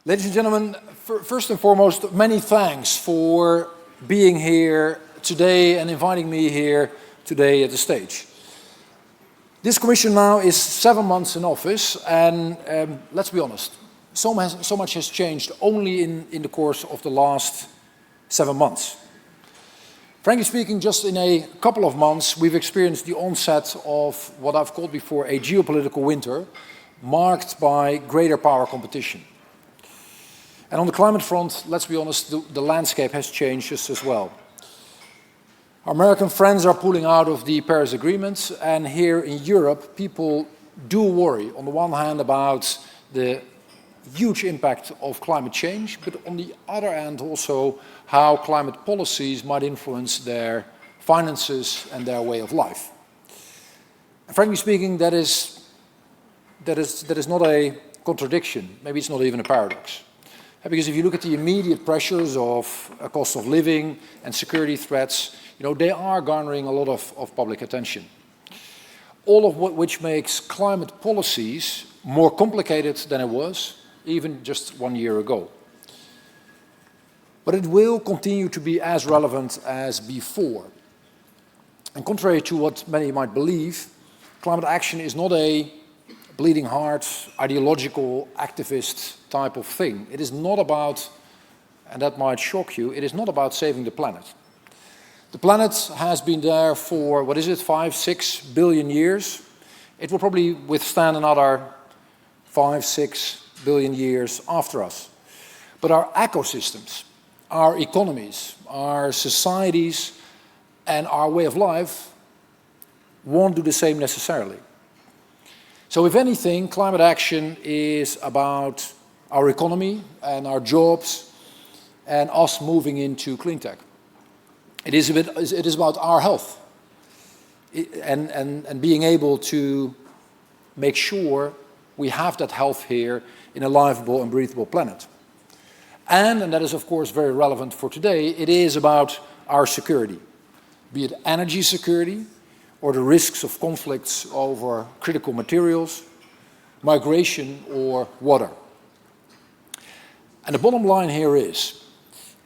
Ladies and gentlemen, first and foremost, many thanks for being here today and inviting me here today at the stage. This Commission now is 7 months in office, and let's be honest, so much has changed only in the course of the last 7 months. Frankly speaking, just in a couple of months, we've experienced the onset of what I've called before a geopolitical winter, marked by greater power competition. And on the climate front, let's be honest, the landscape has changed just as well. Our American friends are pulling out of the Paris Agreement, and here in Europe, people do worry, on the one hand, about the huge impact of climate change, but on the other hand also how climate policies might influence their finances and their way of life. And frankly speaking, that is not a contradiction, maybe it's not even a paradox. Because if you look at the immediate pressures of a cost of living and security threats, they are garnering a lot of public attention. All of which makes climate policies more complicated than it was even just 1 year ago. But it will continue to be as relevant as before. And contrary to what many might believe, climate action is not a bleeding heart, ideological, activist type of thing. It is not about, and that might shock you, it is not about saving the planet. The planet has been there for, 5-6 billion years. It will probably withstand another 5-6 billion years after us. But our ecosystems, our economies, our societies, and our way of life won't do the same necessarily. So if anything, climate action is about our economy and our jobs and us moving into clean tech. It is about our health and being able to make sure we have that health here in a livable and breathable planet. And that is of course very relevant for today, it is about our security, be it energy security, or the risks of conflicts over critical materials, migration, or water. And the bottom line here is,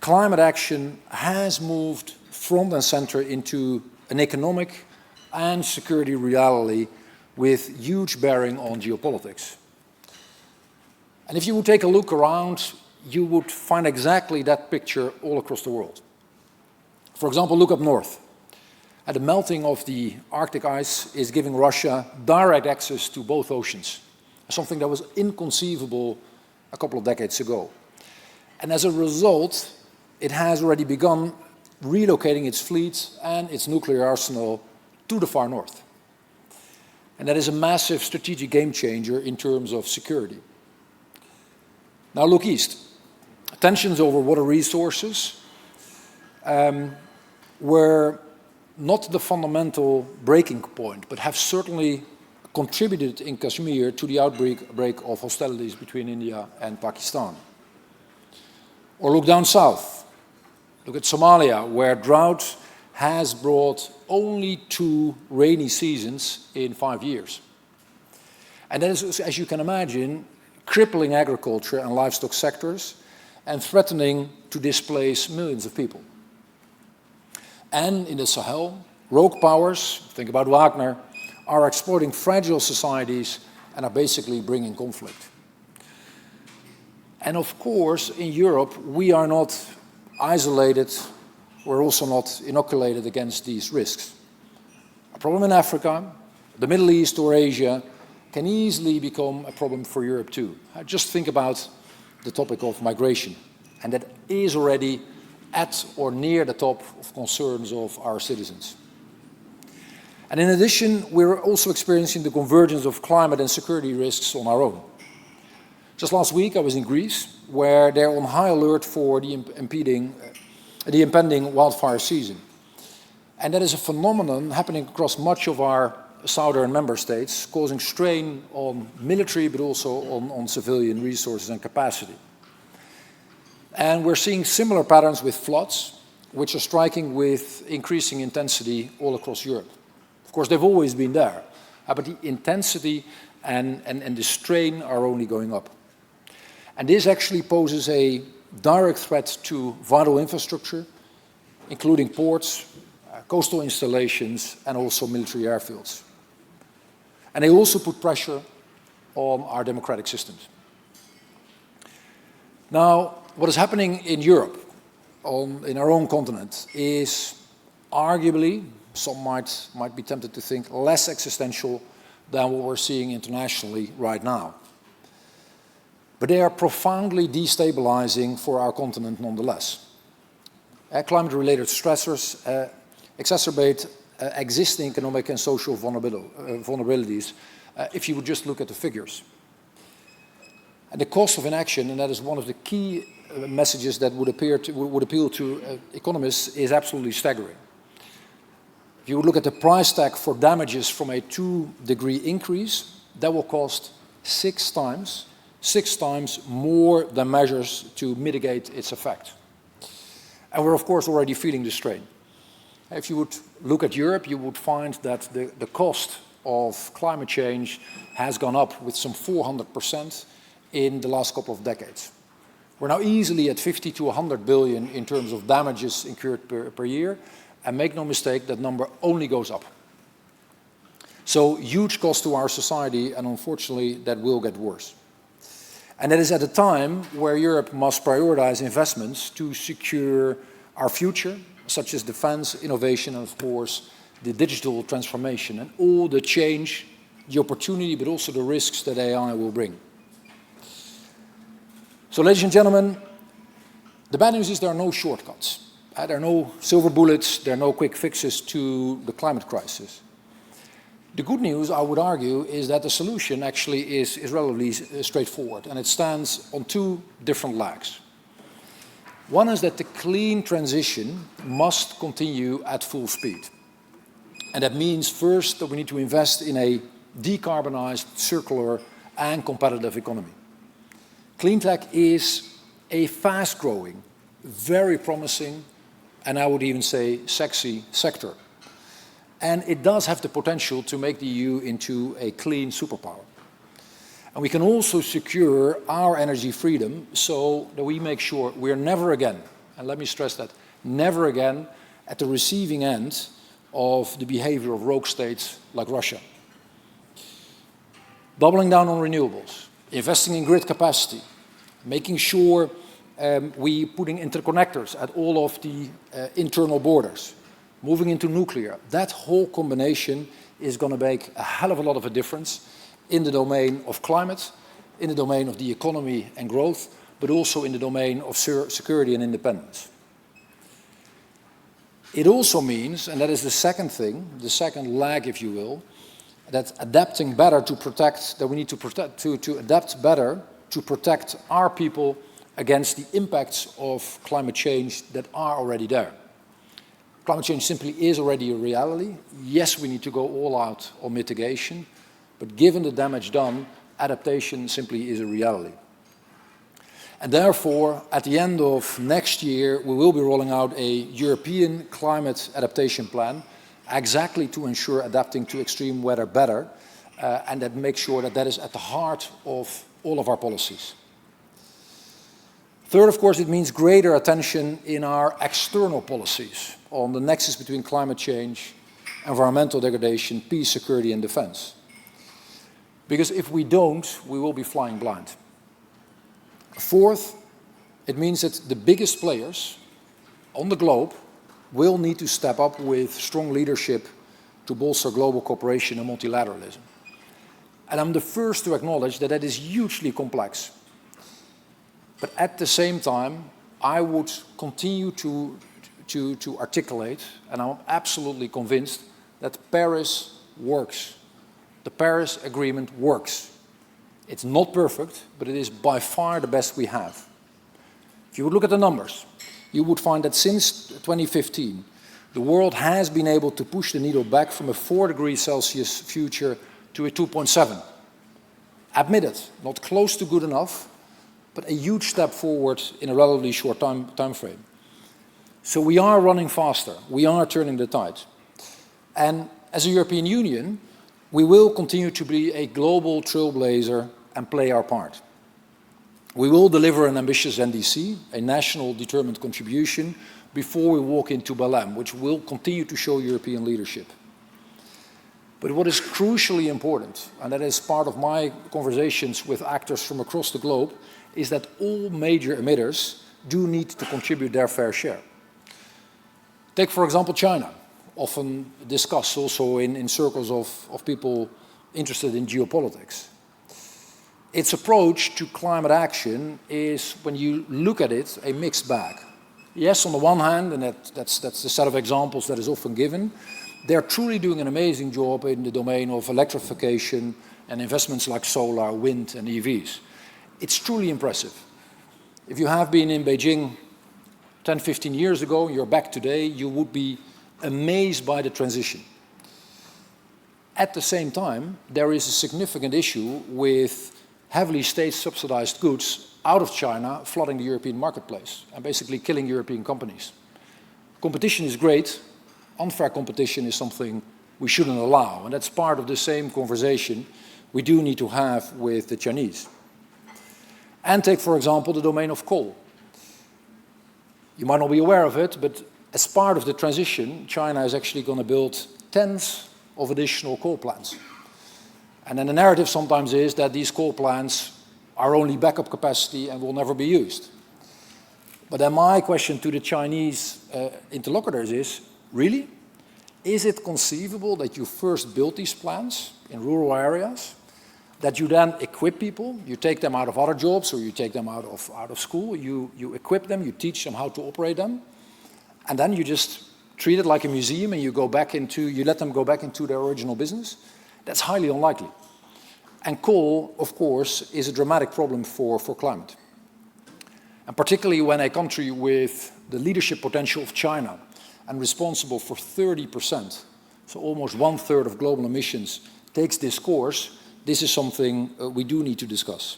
climate action has moved front and center into an economic and security reality with huge bearing on geopolitics. And if you would take a look around, you would find exactly that picture all across the world. For example, look up north. The melting of the Arctic ice is giving Russia direct access to both oceans, something that was inconceivable a couple of decades ago. And as a result, it has already begun relocating its fleet and its nuclear arsenal to the far north. And that is a massive strategic game changer in terms of security. Now look east. Tensions over water resources were not the fundamental breaking point, but have certainly contributed in Kashmir to the outbreak of hostilities between India and Pakistan. Or look down south. Look at Somalia, where drought has brought only 2 rainy seasons in 5 years. And that is, as you can imagine, crippling agriculture and livestock sectors and threatening to displace millions of people. And in the Sahel, rogue powers, think about Wagner, are exploiting fragile societies and are basically bringing conflict. And of course, in Europe, we are not isolated, we're also not inoculated against these risks. A problem in Africa, the Middle East or Asia can easily become a problem for Europe too. Just think about the topic of migration, and that is already at or near the top of concerns of our citizens. And in addition, we're also experiencing the convergence of climate and security risks on our own. Just last week I was in Greece, where they're on high alert for the impending wildfire season. And that is a phenomenon happening across much of our southern member states, causing strain on military but also on civilian resources and capacity. And we're seeing similar patterns with floods, which are striking with increasing intensity all across Europe. Of course, they've always been there, but the intensity and the strain are only going up. And this actually poses a direct threat to vital infrastructure, including ports, coastal installations, and also military airfields. And they also put pressure on our democratic systems. Now, what is happening in Europe, in our own continent, is arguably, some might be tempted to think, less existential than what we're seeing internationally right now. But they are profoundly destabilizing for our continent nonetheless. Climate-related stressors exacerbate existing economic and social vulnerabilities if you would just look at the figures. And the cost of inaction, and that is one of the key messages that would appeal to economists, is absolutely staggering. If you would look at the price tag for damages from a 2-degree increase, that will cost 6 times more than measures to mitigate its effect. And we're of course already feeling the strain. If you would look at Europe, you would find that the cost of climate change has gone up with some 400% in the last couple of decades. We're now easily at 50 to 100 billion in terms of damages incurred per year, and make no mistake, that number only goes up. So huge cost to our society, and unfortunately that will get worse. And that is at a time where Europe must prioritize investments to secure our future, such as defense, innovation, and of course the digital transformation and all the change, the opportunity, but also the risks that AI will bring. So ladies and gentlemen, the bad news is there are no shortcuts. There are no silver bullets, there are no quick fixes to the climate crisis. The good news, I would argue, is that the solution actually is relatively straightforward, and it stands on 2 different legs. One is that the clean transition must continue at full speed. And that means first that we need to invest in a decarbonized, circular and competitive economy. Clean tech is a fast-growing, very promising, and I would even say sexy sector. And it does have the potential to make the EU into a clean superpower. And we can also secure our energy freedom so that we make sure we're never again, and let me stress that, never again at the receiving end of the behavior of rogue states like Russia. Doubling down on renewables, investing in grid capacity, making sure we putting interconnectors at all of the internal borders, moving into nuclear. That whole combination is going to make a hell of a lot of a difference in the domain of climate, in the domain of the economy and growth, but also in the domain of security and independence. It also means, and that is the second thing, the second leg, if you will, that adapting better to protect, that we need to protect, to adapt better to protect our people against the impacts of climate change that are already there. Climate change simply is already a reality. Yes, we need to go all out on mitigation, but given the damage done, adaptation simply is a reality. And therefore, at the end of next year, we will be rolling out a European climate adaptation plan, exactly to ensure adapting to extreme weather better, and that makes sure that that is at the heart of all of our policies. Third, of course, it means greater attention in our external policies on the nexus between climate change, environmental degradation, peace, security, and defense. Because if we don't, we will be flying blind. Fourth, it means that the biggest players on the globe will need to step up with strong leadership to bolster global cooperation and multilateralism. And I'm the first to acknowledge that that is hugely complex. But at the same time, I would continue to articulate, and I'm absolutely convinced, that Paris works. The Paris Agreement works. It's not perfect, but it is by far the best we have. If you would look at the numbers, you would find that since 2015, the world has been able to push the needle back from a 4°C future to a 2.7. Admitted, not close to good enough, but a huge step forward in a relatively short time frame. So we are running faster, we are turning the tide. And as a European Union, we will continue to be a global trailblazer and play our part. We will deliver an ambitious NDC, a national determined contribution, before we walk into Berlin, which will continue to show European leadership. But what is crucially important, and that is part of my conversations with actors from across the globe, is that all major emitters do need to contribute their fair share. Take, for example, China, often discussed also in circles of people interested in geopolitics. Its approach to climate action is, when you look at it, a mixed bag. Yes, on the one hand, and that's the set of examples that is often given, they're truly doing an amazing job in the domain of electrification and investments like solar, wind, and EVs. It's truly impressive. If you have been in Beijing 10, 15 years ago, and you're back today, you would be amazed by the transition. At the same time, there is a significant issue with heavily state-subsidized goods out of China flooding the European marketplace and basically killing European companies. Competition is great. Unfair competition is something we shouldn't allow, and that's part of the same conversation we do need to have with the Chinese. And take, for example, the domain of coal. You might not be aware of it, but as part of the transition, China is actually going to build tens of additional coal plants. And then the narrative sometimes is that these coal plants are only backup capacity and will never be used. But then my question to the Chinese interlocutors is, really? Is it conceivable that you first build these plants in rural areas, that you then equip people, you take them out of other jobs or you take them out of school, you equip them, you teach them how to operate them, and then you just treat it like a museum and you let them go back into their original business? That's highly unlikely. And coal, of course, is a dramatic problem for climate. And particularly when a country with the leadership potential of China and responsible for 30%, so almost 1/3 of global emissions, takes this course, this is something we do need to discuss.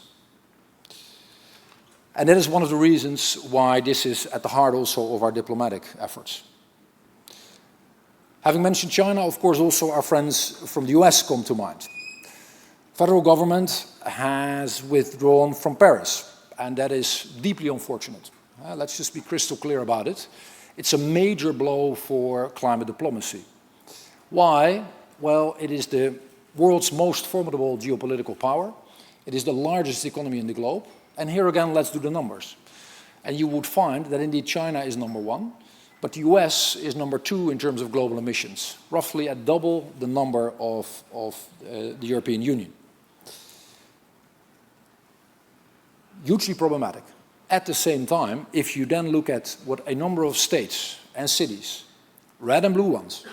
And that is one of the reasons why this is at the heart also of our diplomatic efforts. Having mentioned China, of course, also our friends from the US come to mind. Federal government has withdrawn from Paris, and that is deeply unfortunate. Let's just be crystal clear about it. It's a major blow for climate diplomacy. Why? Well, it is the world's most formidable geopolitical power. It is the largest economy in the globe. And here again, let's do the numbers. And you would find that indeed China is number one, but the US is number two in terms of global emissions, roughly at double the number of the European Union. Hugely problematic. At the same time, if you then look at what a number of states and cities, red and blue ones,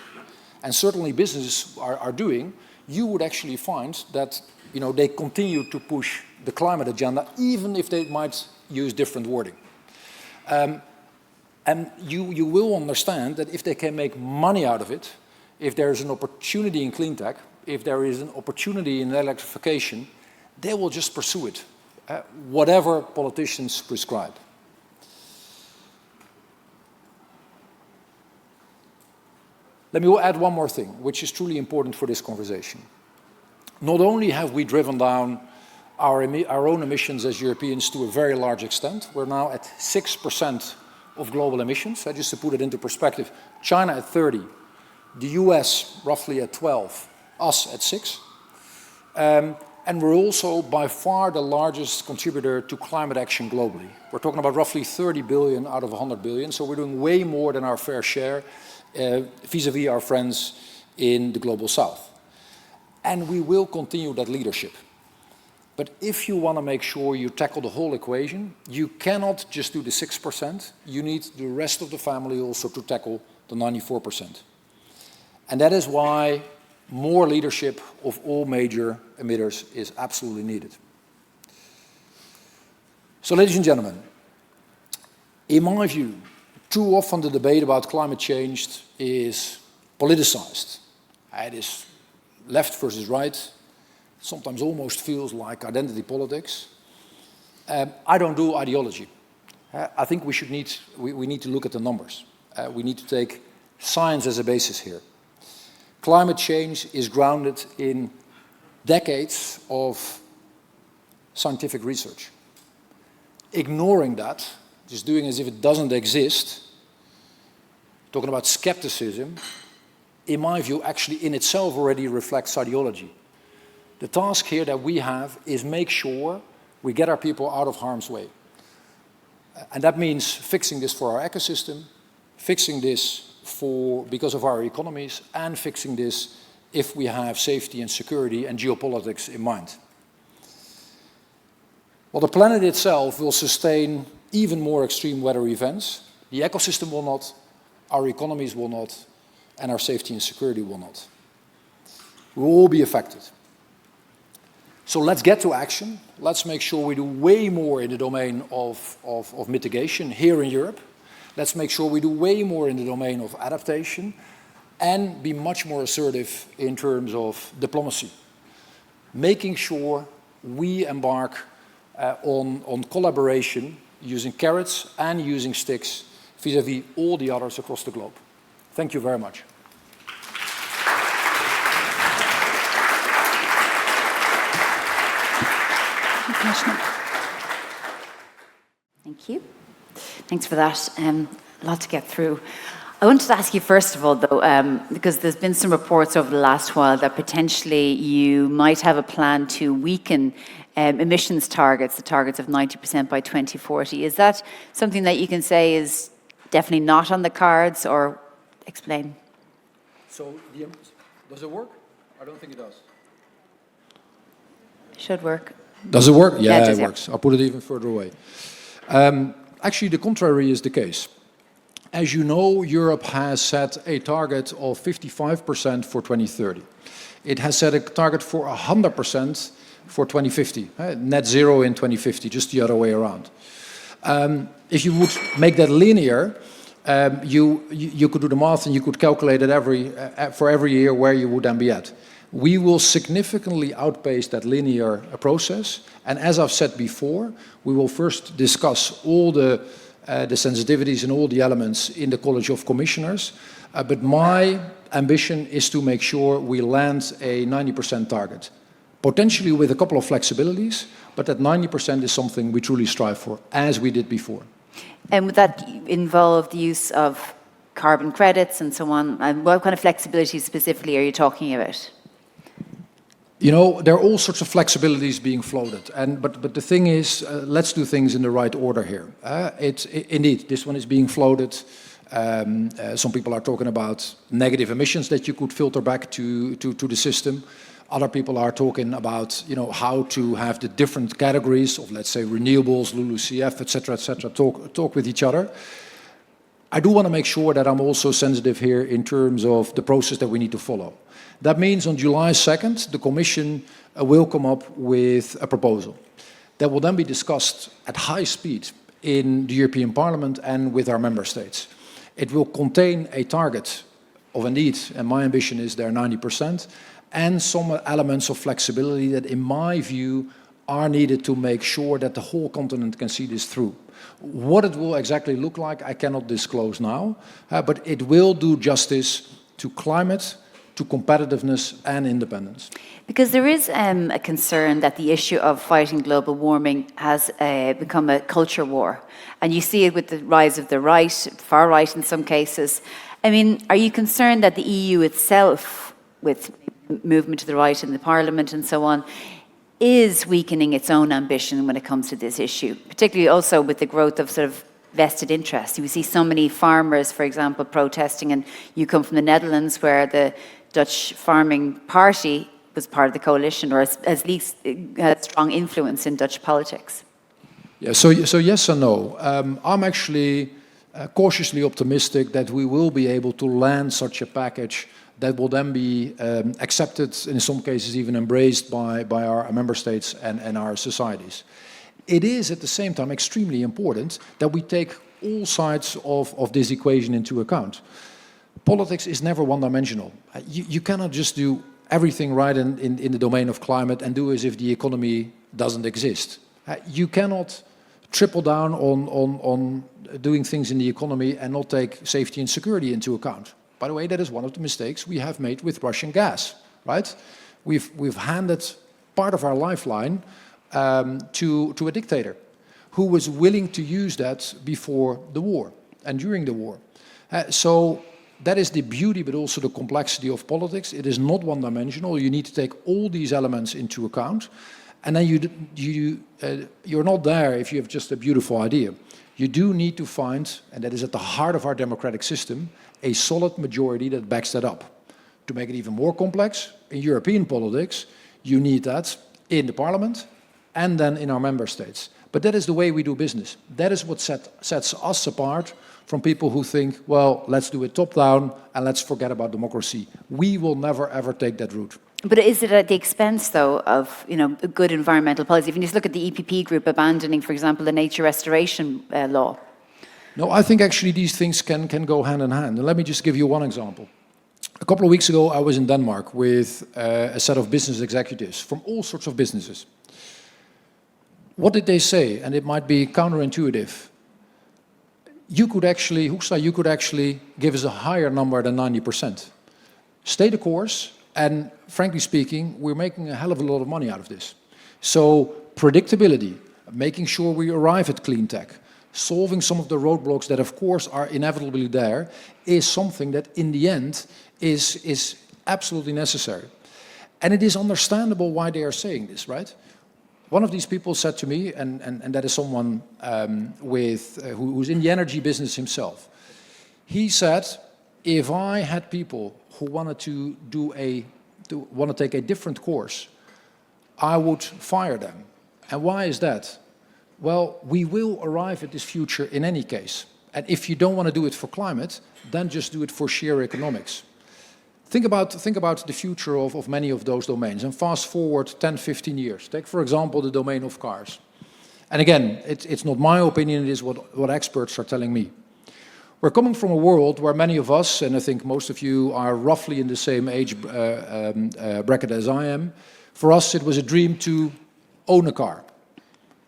and certainly businesses are doing, you would actually find that they continue to push the climate agenda, even if they might use different wording. And you will understand that if they can make money out of it, if there is an opportunity in clean tech, if there is an opportunity in electrification, they will just pursue it. Whatever politicians prescribe. Let me add one more thing, which is truly important for this conversation. Not only have we driven down our own emissions as Europeans to a very large extent, we're now at 6% of global emissions. Just to put it into perspective, China at 30, the US roughly at 12, us at 6. And we're also by far the largest contributor to climate action globally. We're talking about roughly 30 billion out of 100 billion, so we're doing way more than our fair share vis-à-vis our friends in the global south. And we will continue that leadership. But if you want to make sure you tackle the whole equation, you cannot just do the 6%, you need the rest of the family also to tackle the 94%. And that is why more leadership of all major emitters is absolutely needed. So, ladies and gentlemen, in my view, too often the debate about climate change is politicized. It is left versus right. Sometimes almost feels like identity politics. I don't do ideology. I think we need to look at the numbers. We need to take science as a basis here. Climate change is grounded in decades of scientific research. ignoring that, just doing as if it doesn't exist, talking about skepticism, in my view, actually in itself already reflects ideology. The task here that we have is make sure we get our people out of harm's way. And that means fixing this for our ecosystem, fixing this because of our economies, and fixing this if we have safety and security and geopolitics in mind. Well, the planet itself will sustain even more extreme weather events. The ecosystem will not, our economies will not, and our safety and security will not. We will all be affected. So let's get to action. Let's make sure we do way more in the domain of mitigation here in Europe. Let's make sure we do way more in the domain of adaptation and be much more assertive in terms of diplomacy. Making sure we embark on collaboration using carrots and using sticks vis-à-vis all the others across the globe. Thank you very much. Thank you. Thanks for that. A lot to get through. I wanted to ask you first of all, though, because there's been some reports over the last while that potentially you might have a plan to weaken emissions targets, the targets of 90% by 2040. Is that something that you can say is definitely not on the cards, or explain? So, does it work? I don't think it does. Should work. Does it work? Yeah, it works. I'll put it even further away. Actually, the contrary is the case. As you know, Europe has set a target of 55% for 2030. It has set a target for 100% for 2050, net zero in 2050, just the other way around. If you would make that linear, you could do the math and you could calculate it for every year where you would then be at. We will significantly outpace that linear process, and as I've said before, we will first discuss all the sensitivities and all the elements in the College of Commissioners, but my ambition is to make sure we land a 90% target, potentially with a couple of flexibilities, but that 90% is something we truly strive for, as we did before. And would that involve the use of carbon credits and so on? And what kind of flexibility specifically are you talking about? You know, there are all sorts of flexibilities being floated, but the thing is, let's do things in the right order here. Indeed, this one is being floated. Some people are talking about negative emissions that you could filter back to the system. Other people are talking about, you know, how to have the different categories of, let's say, renewables, LULUCF, etc., talk with each other. I do want to make sure that I'm also sensitive here in terms of the process that we need to follow. That means on July 2nd, the Commission will come up with a proposal that will then be discussed at high speed in the European Parliament and with our member states. It will contain a target of, indeed, and my ambition is there 90%, and some elements of flexibility that, in my view, are needed to make sure that the whole continent can see this through. What it will exactly look like, I cannot disclose now, but it will do justice to climate, to competitiveness and independence. Because there is a concern that the issue of fighting global warming has become a culture war. And you see it with the rise of the right, far right in some cases. I mean, are you concerned that the EU itself, with movement to the right in the Parliament and so on, is weakening its own ambition when it comes to this issue, particularly also with the growth of sort of vested interests? We see so many farmers, for example, protesting, and you come from the Netherlands where the Dutch Farming Party was part of the coalition, or at least had strong influence in Dutch politics. Yeah, so yes and no. I'm actually cautiously optimistic that we will be able to land such a package that will then be accepted, in some cases even embraced by our member states and our societies. It is at the same time extremely important that we take all sides of this equation into account. Politics is never one-dimensional. You cannot just do everything right in the domain of climate and do as if the economy doesn't exist. You cannot triple down on doing things in the economy and not take safety and security into account. By the way, that is one of the mistakes we have made with Russian gas, right? We've handed part of our lifeline to a dictator who was willing to use that before the war and during the war. So that is the beauty, but also the complexity of politics. It is not one-dimensional. You need to take all these elements into account. And then you're not there if you have just a beautiful idea. You do need to find, and that is at the heart of our democratic system, a solid majority that backs that up. To make it even more complex, in European politics, you need that in the parliament and then in our member states. But that is the way we do business. That is what sets us apart from people who think, well, let's do it top-down and let's forget about democracy. We will never, ever take that route. But is it at the expense, though, of good environmental policy? If you just look at the EPP group abandoning, for example, the nature restoration law. No, I think actually these things can go hand in hand. And let me just give you one example. A couple of weeks ago, I was in Denmark with a set of business executives from all sorts of businesses. What did they say? And it might be counterintuitive. Hoekstra, you could actually give us a higher number than 90%. Stay the course, and frankly speaking, we're making a hell of a lot of money out of this. So predictability, making sure we arrive at clean tech, solving some of the roadblocks that of course are inevitably there, is something that in the end is absolutely necessary. And it is understandable why they are saying this, right? One of these people said to me, and that is someone who's in the energy business himself. He said, if I had people who wanted to take a different course, I would fire them. And why is that? Well, we will arrive at this future in any case. And if you don't want to do it for climate, then just do it for sheer economics. Think about the future of many of those domains and fast forward 10, 15 years. Take, for example, the domain of cars. And again, it's not my opinion, it is what experts are telling me. We're coming from a world where many of us, and I think most of you are roughly in the same age bracket as I am, for us it was a dream to own a car.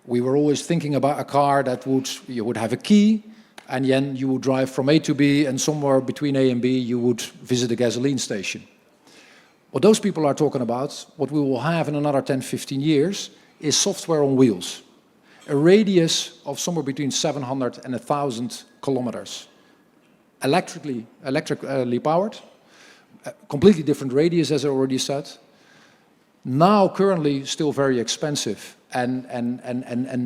We were always thinking about a car that you would have a key, and then you would drive from A to B, and somewhere between A and B you would visit a gasoline station. What those people are talking about, what we will have in another 10, 15 years, is software on wheels. A radius of somewhere between 700 and 1,000 kilometers. Electrically powered, a completely different radius, as I already said. Now, currently, still very expensive. And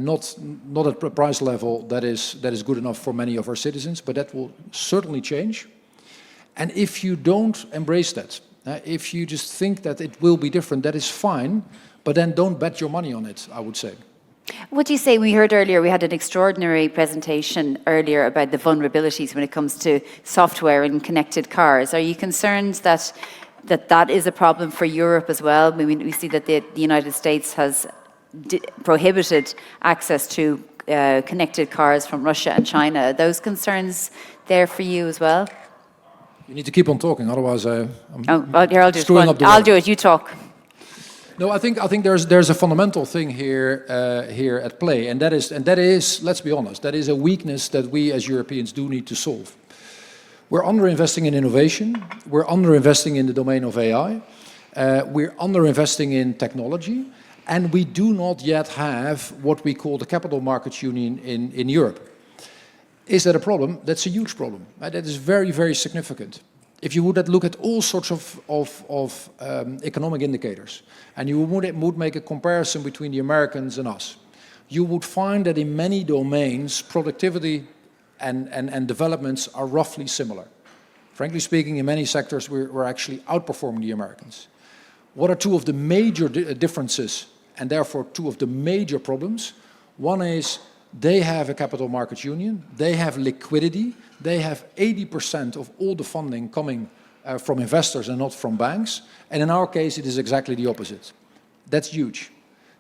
not at a price level that is good enough for many of our citizens, but that will certainly change. And if you don't embrace that, if you just think that it will be different, that is fine, but then don't bet your money on it, I would say. What do you say? We heard earlier, we had an extraordinary presentation earlier about the vulnerabilities when it comes to software and connected cars. Are you concerned that is a problem for Europe as well? I mean, we see that the United States has prohibited access to connected cars from Russia and China. Are those concerns there for you as well? You need to keep on talking, otherwise I'm I'll do it. I'll do it. You talk. No, I think there's a fundamental thing here at play, and that is, let's be honest, that is a weakness that we as Europeans do need to solve. We're underinvesting in innovation. We're underinvesting in the domain of AI. We're underinvesting in technology. And we do not yet have what we call the capital markets union in Europe. Is that a problem? That's a huge problem. Right? That is very, very significant. If you would look at all sorts of economic indicators, and you would make a comparison between the Americans and us, you would find that in many domains, productivity and developments are roughly similar. Frankly speaking, in many sectors, we're actually outperforming the Americans. What are two of the major differences, and therefore two of the major problems? One is they have a capital markets union, they have liquidity, they have 80% of all the funding coming from investors and not from banks, and in our case it is exactly the opposite. That's huge.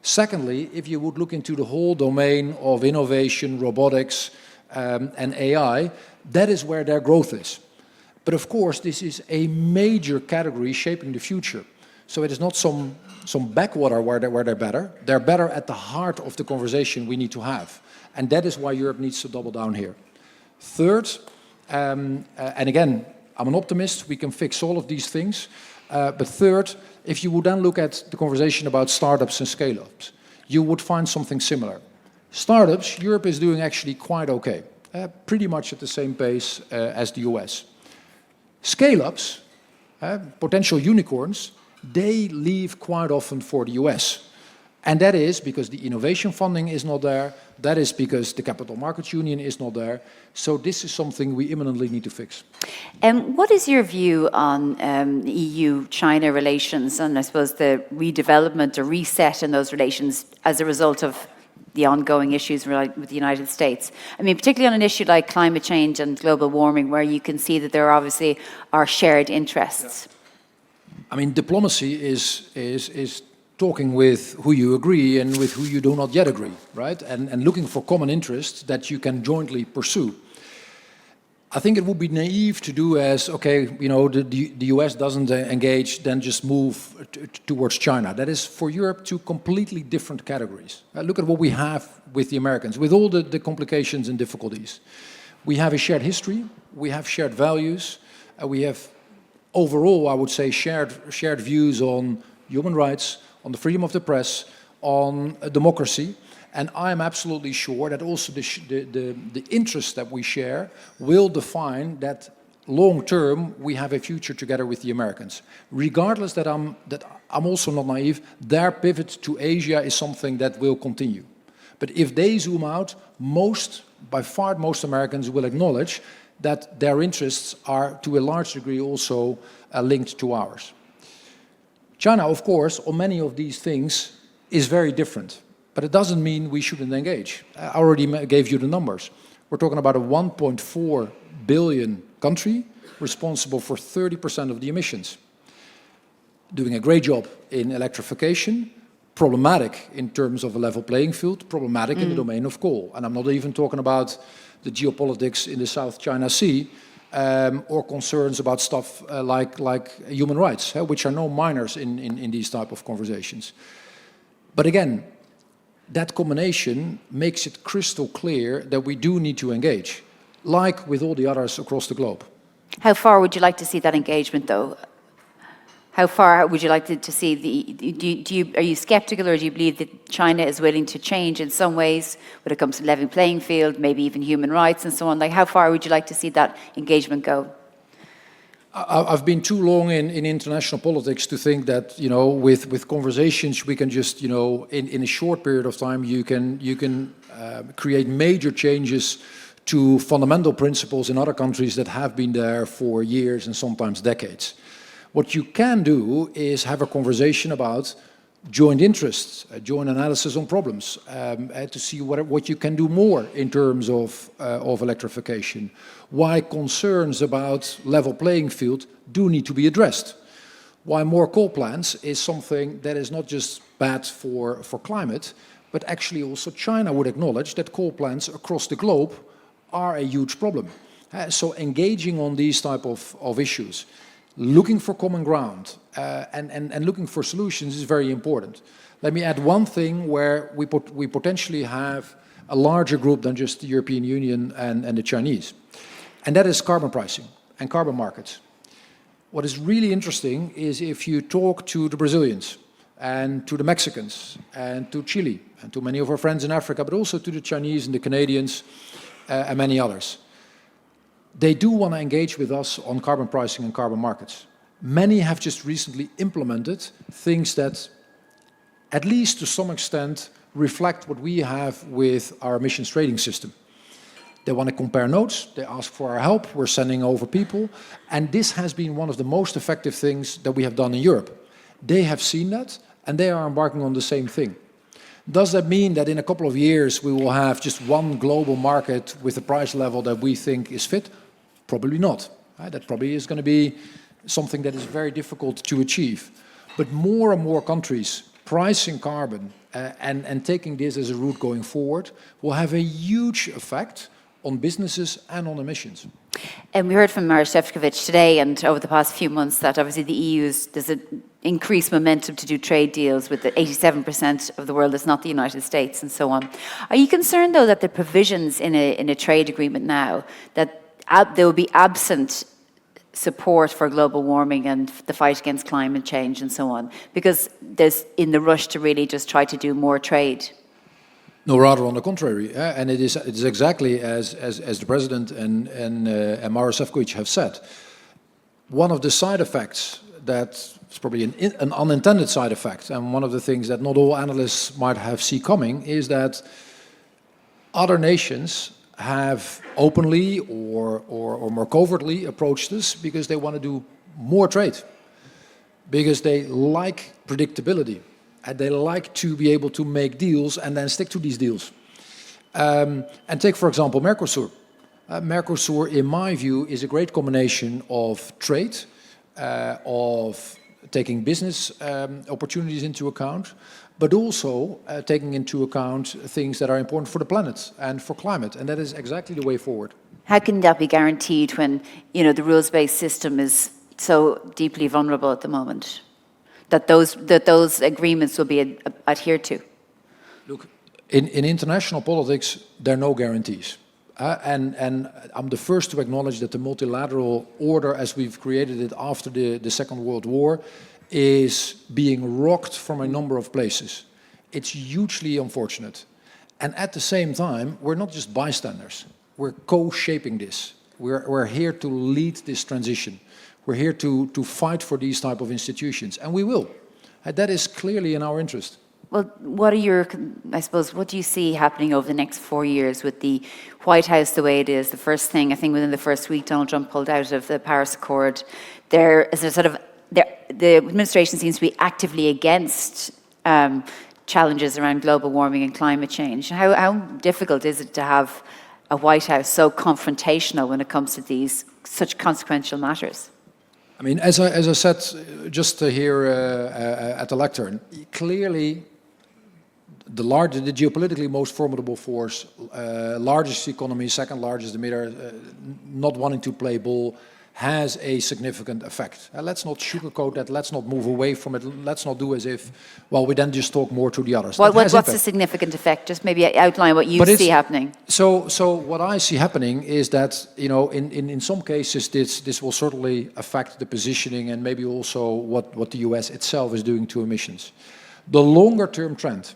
Secondly, if you would look into the whole domain of innovation, robotics, and AI, that is where their growth is. But of course, this is a major category shaping the future. So it is not some backwater where they're better. They're better at the heart of the conversation we need to have. And that is why Europe needs to double down here. Third, and again, I'm an optimist, we can fix all of these things. But third, if you would then look at the conversation about startups and scale-ups, you would find something similar. Startups, Europe is doing actually quite okay, pretty much at the same pace as the US. Scale-ups, potential unicorns, they leave quite often for the US. And that is because the innovation funding is not there, that is because the Capital Markets Union is not there. So this is something we imminently need to fix. What is your view on EU-China relations and I suppose the redevelopment or reset in those relations as a result of the ongoing issues with the United States? I mean, particularly on an issue like climate change and global warming, where you can see that there obviously are shared interests. Yeah. I mean, diplomacy is talking with who you agree and with who you do not yet agree, right? And looking for common interests that you can jointly pursue. I think it would be naive to do as, okay, you know, the US doesn't engage, then just move towards China. That is for Europe two completely different categories. Look at what we have with the Americans, with all the complications and difficulties. We have a shared history, we have shared values, we have overall, I would say, shared views on human rights, on the freedom of the press, on democracy. And I'm absolutely sure that also the interests that we share will define that long term we have a future together with the Americans. Regardless that I'm also not naive, their pivot to Asia is something that will continue. But if they zoom out, by far most Americans will acknowledge that their interests are to a large degree also linked to ours. China, of course, on many of these things is very different. But it doesn't mean we shouldn't engage. I already gave you the numbers. We're talking about a 1.4 billion country responsible for 30% of the emissions. Doing a great job in electrification, problematic in terms of a level playing field, problematic in the domain of coal. And I'm not even talking about the geopolitics in the South China Sea or concerns about stuff like human rights, which are no minors in these type of conversations. But again, that combination makes it crystal clear that we do need to engage, like with all the others across the globe. How far would you like to see that engagement, though? How far would you like to see are you skeptical, or do you believe that China is willing to change in some ways when it comes to level playing field, maybe even human rights and so on? Like, how far would you like to see that engagement go? I've been too long in international politics to think that, you know, with conversations we can just, you know, in a short period of time you can create major changes to fundamental principles in other countries that have been there for years and sometimes decades. What you can do is have a conversation about joint interests, joint analysis on problems, to see what you can do more in terms of electrification. Why concerns about level playing field do need to be addressed. Why more coal plants is something that is not just bad for climate, but actually also China would acknowledge that coal plants across the globe are a huge problem. So engaging on these type of issues, looking for common ground and looking for solutions is very important. Let me add one thing where we potentially have a larger group than just the European Union and the Chinese. And that is carbon pricing and carbon markets. What is really interesting is if you talk to the Brazilians and to the Mexicans and to Chile and to many of our friends in Africa, but also to the Chinese and the Canadians and many others. They do want to engage with us on carbon pricing and carbon markets. Many have just recently implemented things that, at least to some extent, reflect what we have with our emissions trading system. They want to compare notes, they ask for our help, we're sending over people, and this has been one of the most effective things that we have done in Europe. They have seen that, and they are embarking on the same thing. Does that mean that in a couple of years we will have just one global market with a price level that we think is fit? Probably not. That probably is going to be something that is very difficult to achieve. But more and more countries pricing carbon and taking this as a route going forward will have a huge effect on businesses and on emissions. And we heard from Maroš Šefčovič today and over the past few months that obviously the EU there's an increased momentum to do trade deals with the 87% of the world that's not the United States and so on. Are you concerned, though, that the provisions in a trade agreement now, that there will be absent support for global warming and the fight against climate change and so on, because there's in the rush to really just try to do more trade? No, rather on the contrary, and it is exactly as the president and Maro Sefcovic have said. One of the side effects that is probably an unintended side effect, and one of the things that not all analysts might have seen coming, is that other nations have openly or more covertly approached us because they want to do more trade, because they like predictability, and they like to be able to make deals and then stick to these deals. And take, for example, Mercosur. Mercosur, in my view, is a great combination of trade, of taking business opportunities into account, but also taking into account things that are important for the planet and for climate, and that is exactly the way forward. How can that be guaranteed when, you know, the rules-based system is so deeply vulnerable at the moment, that those agreements will be adhered to? Look, in international politics, there are no guarantees. And I'm the first to acknowledge that the multilateral order, as we've created it after the Second World War, is being rocked from a number of places. It's hugely unfortunate. And at the same time, we're not just bystanders. We're co-shaping this. We're here to lead this transition. We're here to fight for these type of institutions, and we will. And that is clearly in our interest. Well, what do you see happening over the next 4 years with the White House the way it is? The first thing, I think within the first week, Donald Trump pulled out of the Paris Accord. There is a sort of, the administration seems to be actively against challenges around global warming and climate change. How difficult is it to have a White House so confrontational when it comes to these such consequential matters? I mean, as I said just here at the lectern, clearly the geopolitically most formidable force, largest economy, second largest emitter, not wanting to play ball, has a significant effect. Let's not sugarcoat that, let's not move away from it, let's not do as if, well, we then just talk more to the others. What's the significant effect? Just maybe outline what you see happening. So what I see happening is that, you know, in some cases this will certainly affect the positioning and maybe also what the US itself is doing to emissions. The longer term trend,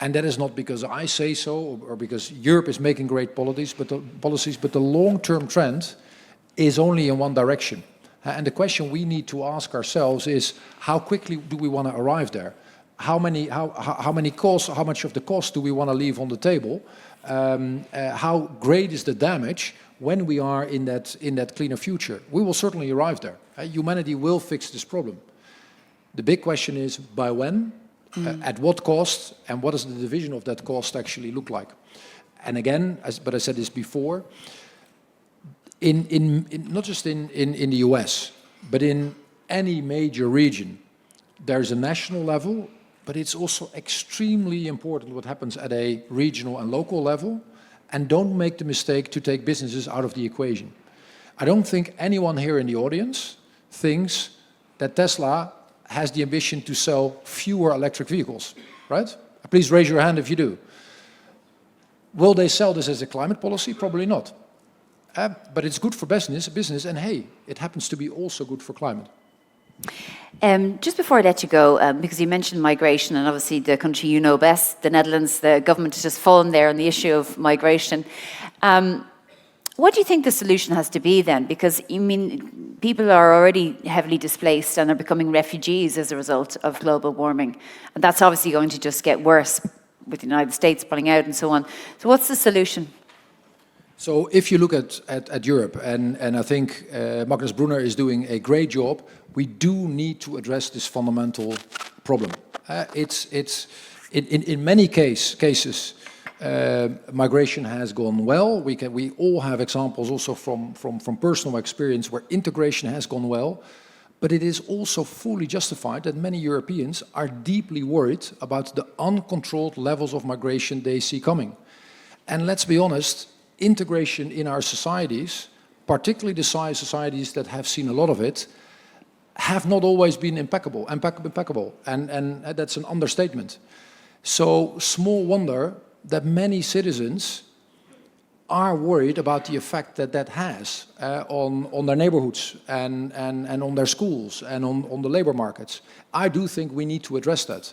and that is not because I say so or because Europe is making great policies, but the long term trend is only in one direction. And the question we need to ask ourselves is, how quickly do we want to arrive there? How much of the cost do we want to leave on the table? How great is the damage when we are in that cleaner future? We will certainly arrive there. Humanity will fix this problem. The big question is, by when, at what cost, and what does the division of that cost actually look like? And again, but I said this before, not just in the US, but in any major region, there's a national level, but it's also extremely important what happens at a regional and local level, and don't make the mistake to take businesses out of the equation. I don't think anyone here in the audience thinks that Tesla has the ambition to sell fewer electric vehicles, right? Please raise your hand if you do. Will they sell this as a climate policy? Probably not. But it's good for business, and hey, it happens to be also good for climate. Just before I let you go, because you mentioned migration, and obviously the country you know best, the Netherlands, the government has just fallen there on the issue of migration. What do you think the solution has to be then? Because, I mean, people are already heavily displaced and are becoming refugees as a result of global warming. And that's obviously going to just get worse with the United States pulling out and so on. So what's the solution? So if you look at Europe, and I think Magnus Brunner is doing a great job, we do need to address this fundamental problem. In many cases, migration has gone well. We all have examples also from personal experience where integration has gone well, but it is also fully justified that many Europeans are deeply worried about the uncontrolled levels of migration they see coming. And let's be honest, integration in our societies, particularly the societies that have seen a lot of it, have not always been impeccable, and that's an understatement. So small wonder that many citizens are worried about the effect that that has on their neighborhoods and on their schools and on the labor markets. I do think we need to address that.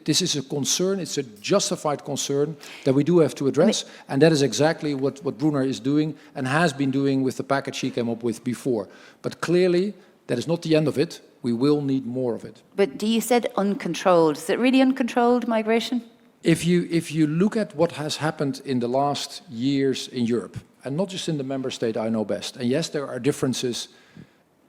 This is a concern, it's a justified concern that we do have to address, and that is exactly what Brunner is doing and has been doing with the package he came up with before. But clearly, that is not the end of it. We will need more of it. But you said uncontrolled. Is it really uncontrolled migration? If you look at what has happened in the last years in Europe, and not just in the member state I know best, and yes, there are differences,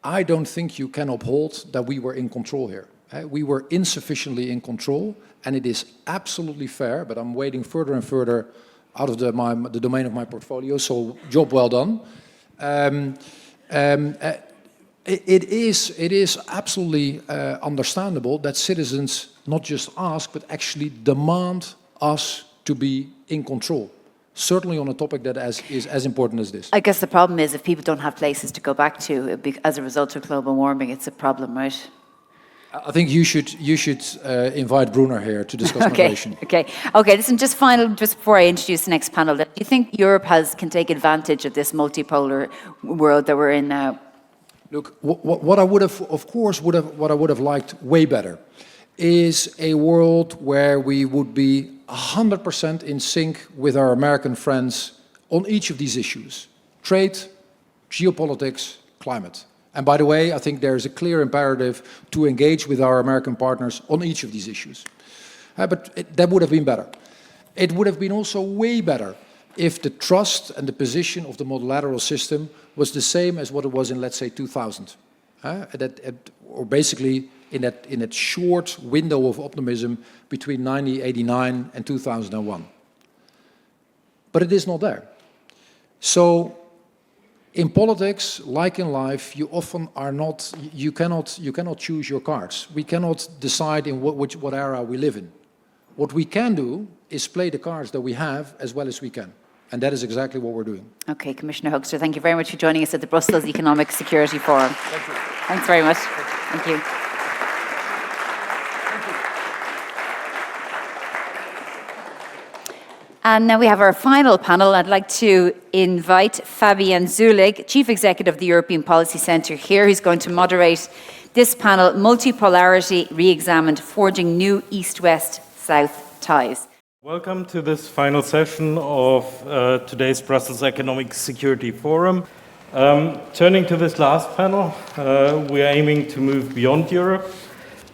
I don't think you can uphold that we were in control here. We were insufficiently in control, and it is absolutely fair, but I'm wading further and further out of the domain of my portfolio, so job well done. It is absolutely understandable that citizens not just ask, but actually demand us to be in control. Certainly on a topic that is as important as this. I guess the problem is if people don't have places to go back to as a result of global warming, it's a problem, right? I think you should invite Brunner here to discuss migration. Okay. Listen, just before I introduce the next panel, do you think Europe can take advantage of this multipolar world that we're in now? Look, what I would have liked way better is a world where we would be 100% in sync with our American friends on each of these issues: trade, geopolitics, climate. And by the way, I think there is a clear imperative to engage with our American partners on each of these issues. That would have been better. It would have been also way better if the trust and the position of the multilateral system was the same as what it was in, let's say, 2000. Or basically in that short window of optimism between 1989 and 2001. But it is not there. So in politics, like in life, you often are not, you cannot choose your cards. We cannot decide in what era we live in. What we can do is play the cards that we have as well as we can. And that is exactly what we're doing. Okay, Commissioner Hoekstra, thank you very much for joining us at the Brussels Economic Security Forum. Thank you. Thanks very much. Thank you. And now we have our final panel. I'd like to invite Fabian Zulig, Chief Executive of the European Policy Centre here, who's going to moderate this panel, Multipolarity Re-examined, Forging New East-West-South Ties. Welcome to this final session of today's Brussels Economic Security Forum. Turning to this last panel, we are aiming to move beyond Europe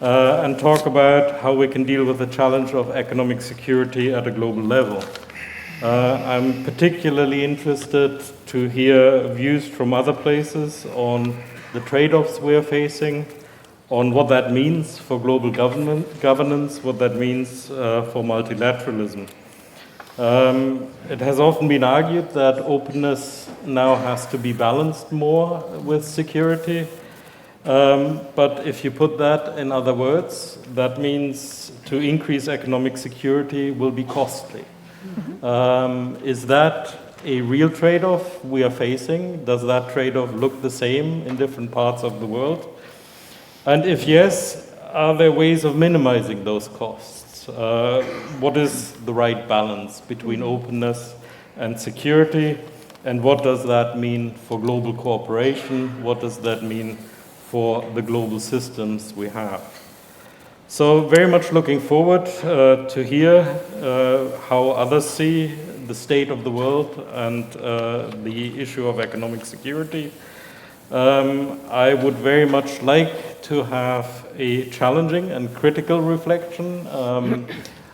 and talk about how we can deal with the challenge of economic security at a global level. I'm particularly interested to hear views from other places on the trade-offs we are facing, on what that means for global governance, what that means for multilateralism. It has often been argued that openness now has to be balanced more with security. But if you put that in other words, that means to increase economic security will be costly. Is that a real trade-off we are facing? Does that trade-off look the same in different parts of the world? And if yes, are there ways of minimizing those costs? What is the right balance between openness and security? And what does that mean for global cooperation? What does that mean for the global systems we have? So very much looking forward to hear how others see the state of the world and the issue of economic security. I would very much like to have a challenging and critical reflection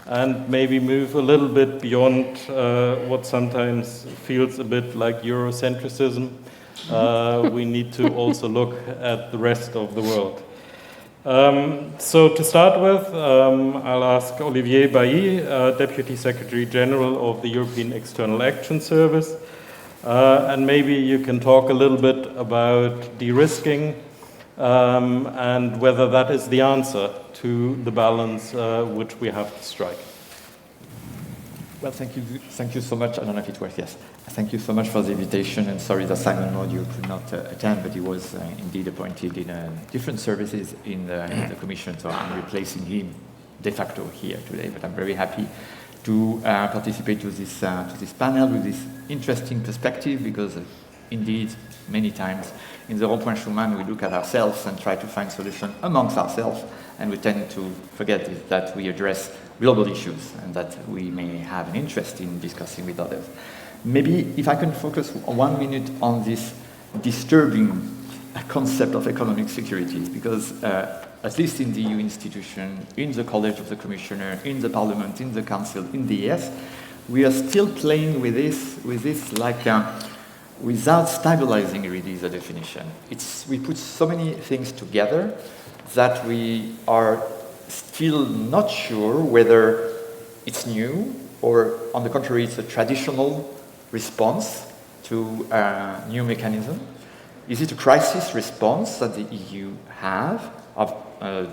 and maybe move a little bit beyond what sometimes feels a bit like Eurocentrism. We need to also look at the rest of the world. So to start with, I'll ask Olivier Bailly, Deputy Secretary General of the European External Action Service, and maybe you can talk a little bit about de-risking and whether that is the answer to the balance which we have to strike. Well, thank you so much. I don't know if it works. Yes, thank you so much for the invitation. And sorry that Simon Maudieu could not attend, but he was indeed appointed in different services in the Commission, so I'm replacing him de facto here today. But I'm very happy to participate to this panel with this interesting perspective, because indeed, many times in the Rond-Point Schumann, we look at ourselves and try to find solutions amongst ourselves, and we tend to forget that we address global issues and that we may have an interest in discussing with others. Maybe if I can focus 1 minute on this disturbing concept of economic security, because at least in the EU institution, in the College of the Commissioner, in the Parliament, in the Council, in the ES, we are still playing with this like without stabilizing really the definition. We put so many things together that we are still not sure whether it's new or, on the contrary, it's a traditional response to a new mechanism. Is it a crisis response that the EU have of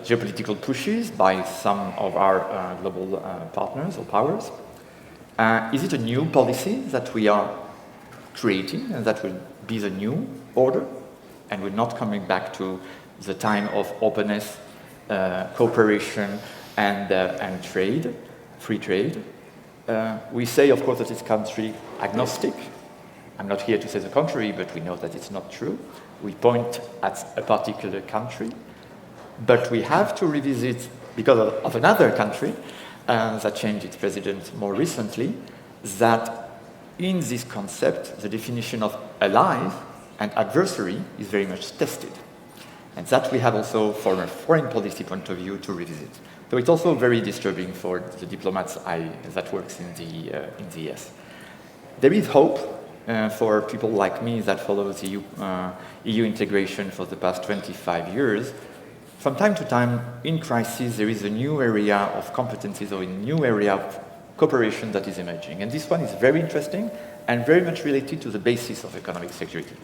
geopolitical pushes by some of our global partners or powers? Is it a new policy that we are creating and that will be the new order, and we're not coming back to the time of openness, cooperation, and trade, free trade? We say, of course, that it's country agnostic. I'm not here to say the contrary, but we know that it's not true. We point at a particular country, but we have to revisit, because of another country that changed its president more recently, that in this concept, the definition of ally and adversary is very much tested. And that we have also, from a foreign policy point of view, to revisit. So it's also very disturbing for the diplomats that works in the ES. There is hope for people like me that follow the EU integration for the past 25 years. From time to time, in crisis, there is a new area of competencies or a new area of cooperation that is emerging. And this one is very interesting and very much related to the basis of economic security.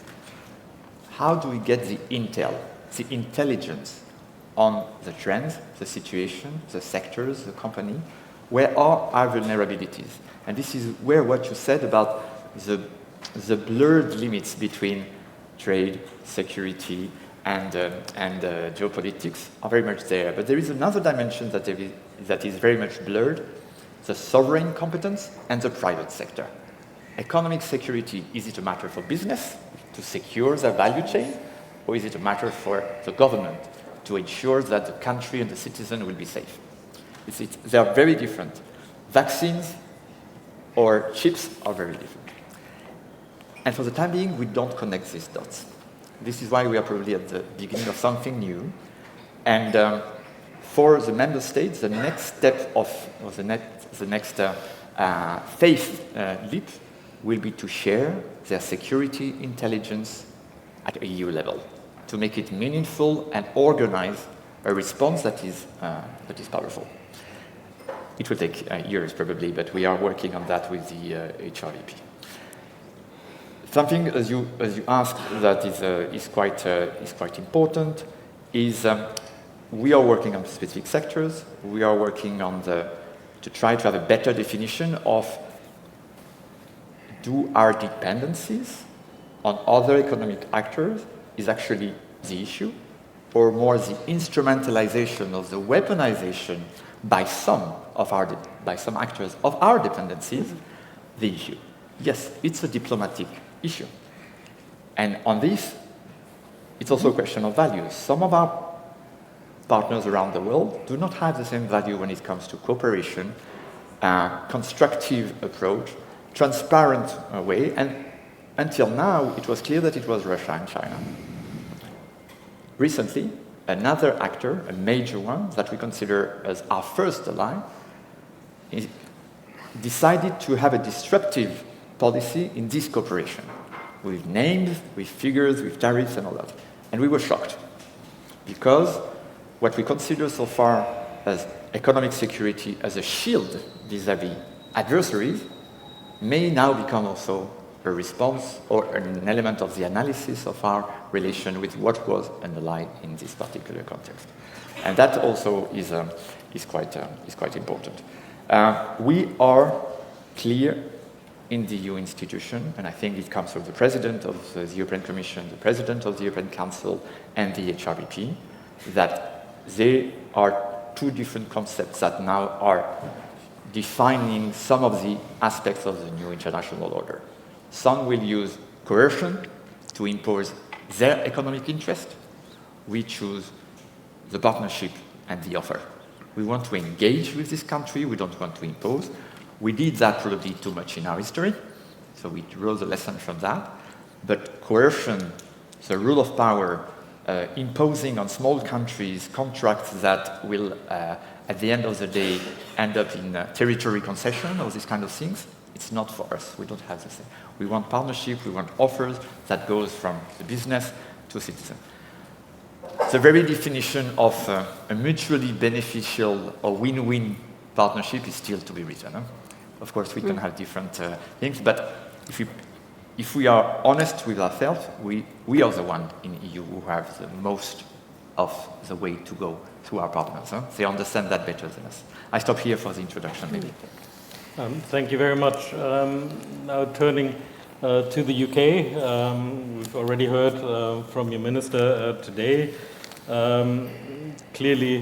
How do we get the intel, the intelligence on the trends, the situation, the sectors, the company? Where are our vulnerabilities? And this is where what you said about the blurred limits between trade, security, and geopolitics are very much there. But there is another dimension that is very much blurred: the sovereign competence and the private sector. Economic security, is it a matter for business to secure their value chain, or is it a matter for the government to ensure that the country and the citizen will be safe? They are very different. Vaccines or chips are very different. And for the time being, we don't connect these dots. This is why we are probably at the beginning of something new. And for the member states, the next step or the next phase leap will be to share their security intelligence at EU level, to make it meaningful and organize a response that is powerful. It will take years probably, but we are working on that with the HRVP. Something, as you asked, that is quite important is we are working on specific sectors. We are working on to try to have a better definition of, do our dependencies on other economic actors is actually the issue, or more the instrumentalization of the weaponization by some actors of our dependencies the issue? Yes, it's a diplomatic issue. And on this, it's also a question of values. Some of our partners around the world do not have the same value when it comes to cooperation, constructive approach, transparent way, and until now, it was clear that it was Russia and China. Recently, another actor, a major one that we consider as our first ally, decided to have a disruptive policy in this cooperation, with names, with figures, with tariffs and all that. And we were shocked, because what we consider so far as economic security as a shield vis-à-vis adversaries may now become also a response or an element of the analysis of our relation with what was an ally in this particular context. And that also is quite important. We are clear in the EU institution, and I think it comes from the President of the European Commission, the President of the European Council, and the HRVP, that there are two different concepts that now are defining some of the aspects of the new international order. Some will use coercion to impose their economic interest. We choose the partnership and the offer. We want to engage with this country, we don't want to impose. We did that probably too much in our history, so we draw the lesson from that. But coercion, the rule of power, imposing on small countries contracts that will, at the end of the day, end up in territory concession or these kind of things, it's not for us. We don't have the same. We want partnership, we want offers that goes from the business to citizen. The very definition of a mutually beneficial or win-win partnership is still to be written. Huh? Of course, we can have different things, but if we are honest with ourselves, we are the one in EU who have the most of the way to go through our partners. Huh? They understand that better than us. I stop here for the introduction, maybe. Thank you very much. Now turning to the UK, we've already heard from your minister today. Clearly,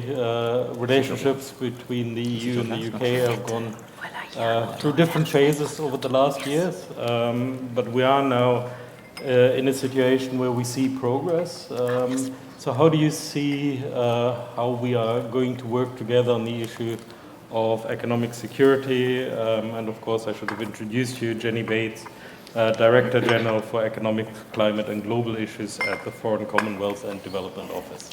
relationships between the EU and the UK have gone through different phases over the last years, but we are now in a situation where we see progress. So how do you see how we are going to work together on the issue of economic security? And of course, I should have introduced you, Jenny Bates, Director General for Economic, Climate and Global Issues at the Foreign Commonwealth and Development Office.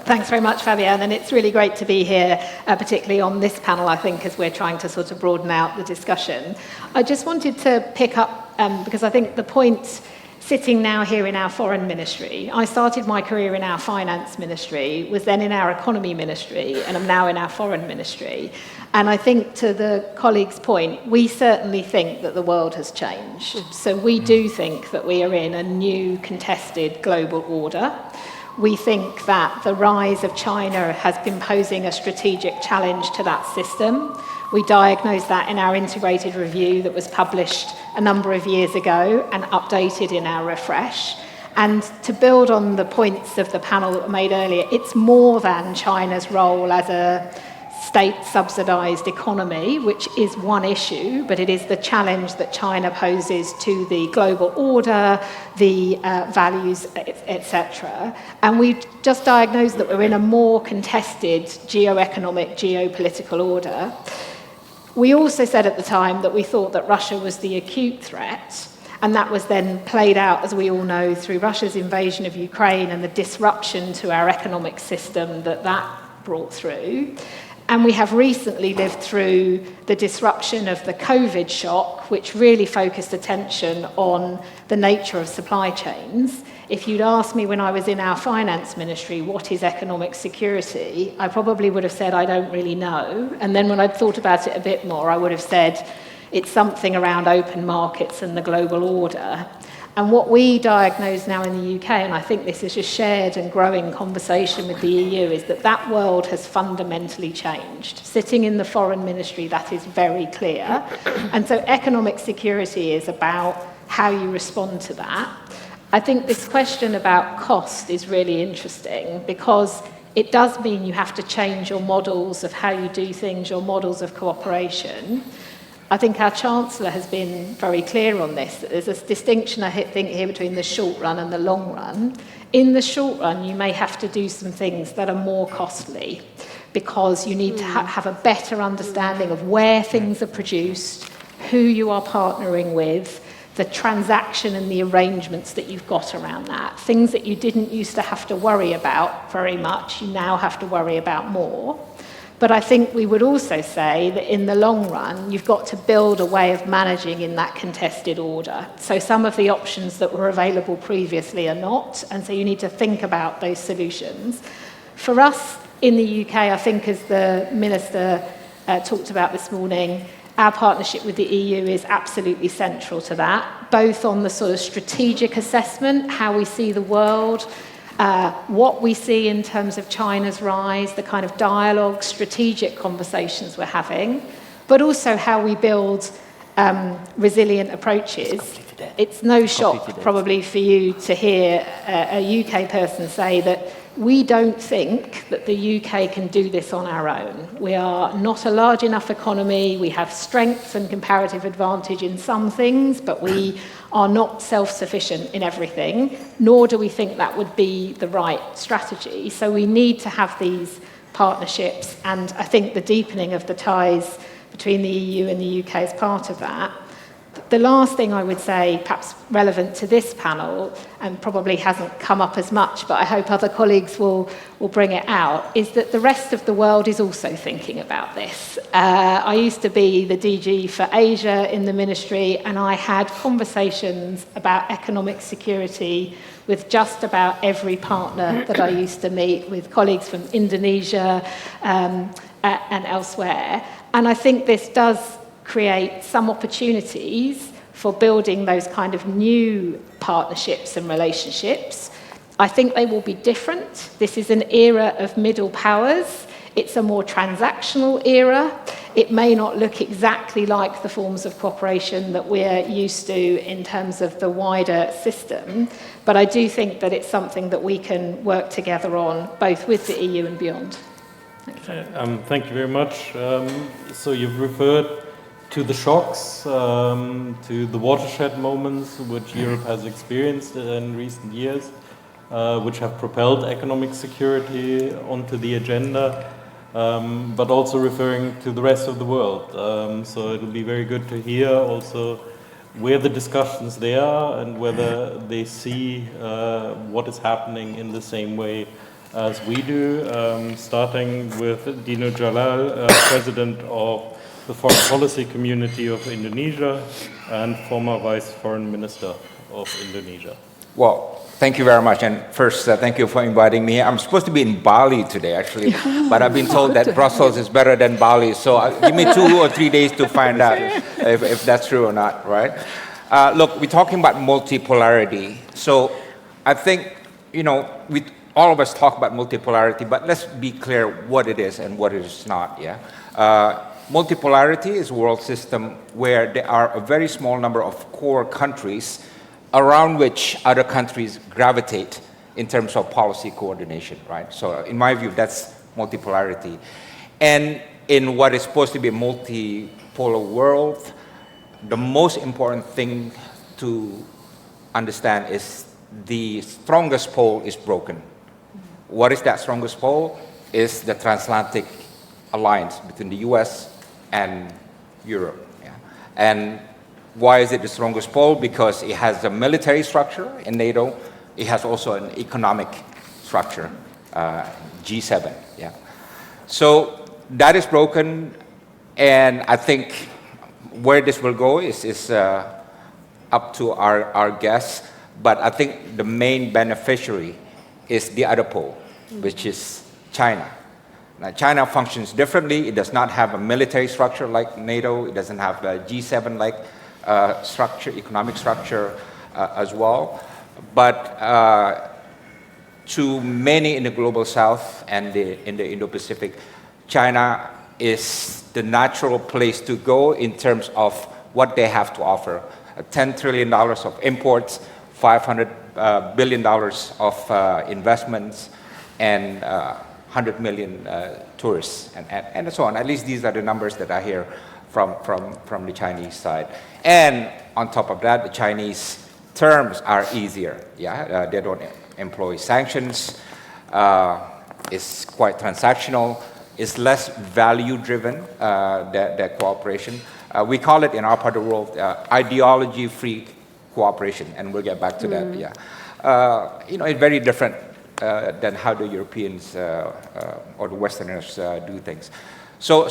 Thanks very much, Fabienne, and it's really great to be here, particularly on this panel, I think, as we're trying to sort of broaden out the discussion. I just wanted to pick up, because I think the point sitting now here in our foreign ministry, I started my career in our finance ministry, was then in our economy ministry, and I'm now in our foreign ministry. And I think to the colleague's point, we certainly think that the world has changed. So we do think that we are in a new contested global order. We think that the rise of China has been posing a strategic challenge to that system. We diagnosed that in our integrated review that was published a number of years ago and updated in our refresh. And to build on the points of the panel that were made earlier, it's more than China's role as a state-subsidized economy, which is one issue, but it is the challenge that China poses to the global order, the values, etc. And we just diagnosed that we're in a more contested geoeconomic, geopolitical order. We also said at the time that we thought that Russia was the acute threat, and that was then played out, as we all know, through Russia's invasion of Ukraine and the disruption to our economic system that brought through. And we have recently lived through the disruption of the COVID shock, which really focused attention on the nature of supply chains. If you'd asked me when I was in our finance ministry, what is economic security, I probably would have said, I don't really know. And then when I'd thought about it a bit more, I would have said, it's something around open markets and the global order. And what we diagnose now in the UK, and I think this is a shared and growing conversation with the EU, is that that world has fundamentally changed. Sitting in the foreign ministry, that is very clear. And so economic security is about how you respond to that. I think this question about cost is really interesting because it does mean you have to change your models of how you do things, your models of cooperation. I think our Chancellor has been very clear on this. There's a distinction, I think, here between the short run and the long run. In the short run, you may have to do some things that are more costly because you need to have a better understanding of where things are produced, who you are partnering with, the transaction and the arrangements that you've got around that. Things that you didn't used to have to worry about very much, you now have to worry about more. But I think we would also say that in the long run, you've got to build a way of managing in that contested order. So some of the options that were available previously are not, and so you need to think about those solutions. For us in the UK, I think as the Minister talked about this morning, our partnership with the EU is absolutely central to that, both on the sort of strategic assessment, how we see the world, what we see in terms of China's rise, the kind of dialogue, strategic conversations we're having, but also how we build resilient approaches. It's no shock probably for you to hear a UK person say that we don't think that the UK can do this on our own. We are not a large enough economy. We have strengths and comparative advantage in some things, but we are not self-sufficient in everything, nor do we think that would be the right strategy. So we need to have these partnerships, and I think the deepening of the ties between the EU and the UK is part of that. The last thing I would say, perhaps relevant to this panel, and probably hasn't come up as much, but I hope other colleagues will bring it out, is that the rest of the world is also thinking about this. I used to be the DG for Asia in the ministry, and I had conversations about economic security with just about every partner that I used to meet, with colleagues from Indonesia and elsewhere. And I think this does create some opportunities for building those kind of new partnerships and relationships. I think they will be different. This is an era of middle powers. It's a more transactional era. It may not look exactly like the forms of cooperation that we're used to in terms of the wider system, but I do think that it's something that we can work together on, both with the EU and beyond. Thank you very much. So you've referred to the shocks, to the watershed moments which Europe has experienced in recent years, which have propelled economic security onto the agenda, but also referring to the rest of the world. So it'll be very good to hear also where the discussions there are and whether they see what is happening in the same way as we do, starting with Dino Jalal, President of the Foreign Policy Community of Indonesia and former Vice Foreign Minister of Indonesia. Well, thank you very much. And first, thank you for inviting me. I'm supposed to be in Bali today, actually, but I've been told that Brussels is better than Bali. So give me 2 or 3 days to find out if that's true or not, right? Look, we're talking about multipolarity. So I think, all of us talk about multipolarity, but let's be clear what it is and what it is not, yeah? Multipolarity is a world system where there are a very small number of core countries around which other countries gravitate in terms of policy coordination, right? So in my view, that's multipolarity. And in what is supposed to be a multipolar world, the most important thing to understand is the strongest pole is broken. What is that strongest pole? Is the transatlantic alliance between the US and Europe. Yeah. And why is it the strongest pole? Because it has a military structure in NATO. It has also an economic structure, G7. Yeah. So that is broken, and I think where this will go is up to our guess. But I think the main beneficiary is the other pole, which is China. Now, China functions differently. It does not have a military structure like NATO. It doesn't have a G7-like structure, economic structure as well. But to many in the global south and in the Indo-Pacific, China is the natural place to go in terms of what they have to offer. $10 trillion of imports, $500 billion of investments, and 100 million tourists, and so on. At least these are the numbers that I hear from the Chinese side. And on top of that, the Chinese terms are easier. Yeah, they don't employ sanctions. It's quite transactional. It's less value-driven, their cooperation. We call it in our part of the world ideology-free cooperation, and we'll get back to that. Yeah, it's very different than how the Europeans or the Westerners do things. So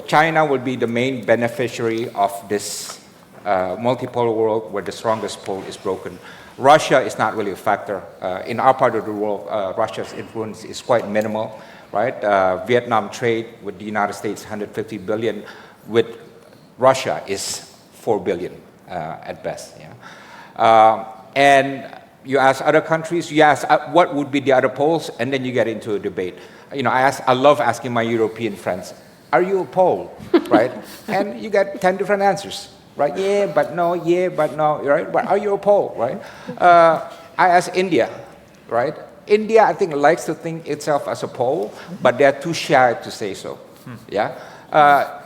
China will be the main beneficiary of this multipolar world where the strongest pole is broken. Russia is not really a factor. In our part of the world, Russia's influence is quite minimal, right? Vietnam trade with the United States, 150 billion. With Russia is 4 billion at best. Yeah. And you ask other countries, you ask what would be the other poles, and then you get into a debate. I love asking my European friends, are you a pole, right? And you get 10 different answers, right? Yeah, but no, right? But are you a pole, right? I ask India, right? India, I think, likes to think itself as a pole, but they're too shy to say so. Yeah.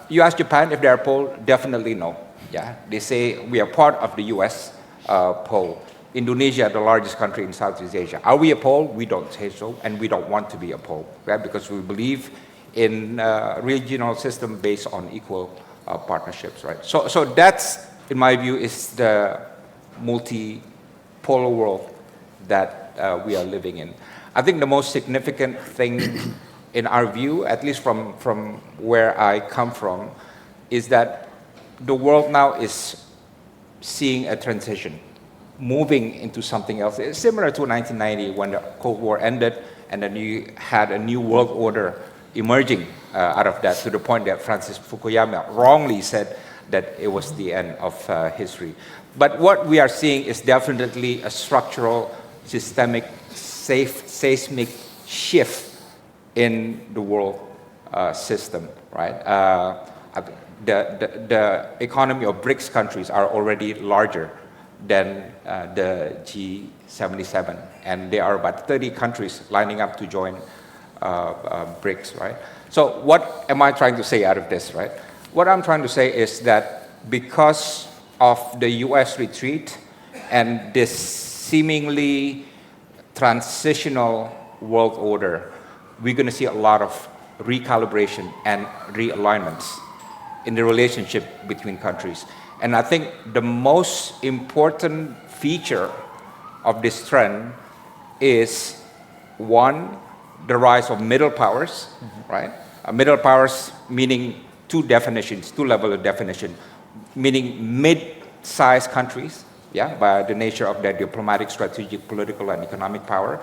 You ask Japan if they're a pole, definitely no. Yeah. They say we are part of the U.S. Pole. Indonesia, the largest country in Southeast Asia. Are we a pole? We don't say so, and we don't want to be a pole, right? Because we believe in a regional system based on equal partnerships, right? So that's, in my view, is the multipolar world that we are living in. I think the most significant thing in our view, at least from where I come from, is that the world now is seeing a transition, moving into something else. It's similar to 1990 when the Cold War ended, and then you had a new world order emerging out of that, to the point that Francis Fukuyama wrongly said that it was the end of history. But what we are seeing is definitely a structural, systemic, seismic shift in the world system, right? The economy of BRICS countries are already larger than the G77, and there are about 30 countries lining up to join BRICS, right? So what am I trying to say out of this, right? What I'm trying to say is that because of the US retreat and this seemingly transitional world order, we're going to see a lot of recalibration and realignments in the relationship between countries. And I think the most important feature of this trend is, one, the rise of middle powers, right? Middle powers meaning two levels of definition, meaning mid-sized countries, yeah, by the nature of their diplomatic, strategic, political, and economic power.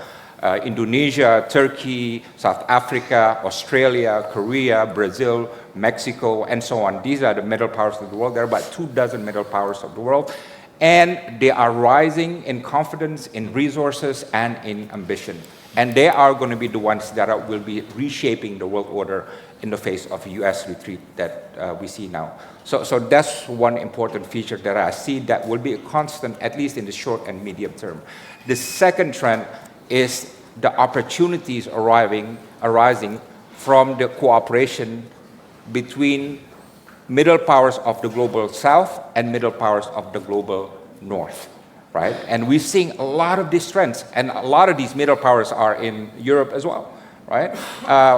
Indonesia, Turkey, South Africa, Australia, Korea, Brazil, Mexico, and so on. These are the middle powers of the world. There are about 24 middle powers of the world. And they are rising in confidence, in resources, and in ambition. And they are going to be the ones that will be reshaping the world order in the face of a US retreat that we see now. So that's one important feature that I see that will be a constant, at least in the short and medium term. The second trend is the opportunities arising from the cooperation between middle powers of the global south and middle powers of the global north, right? And we're seeing a lot of these trends, and a lot of these middle powers are in Europe as well, right?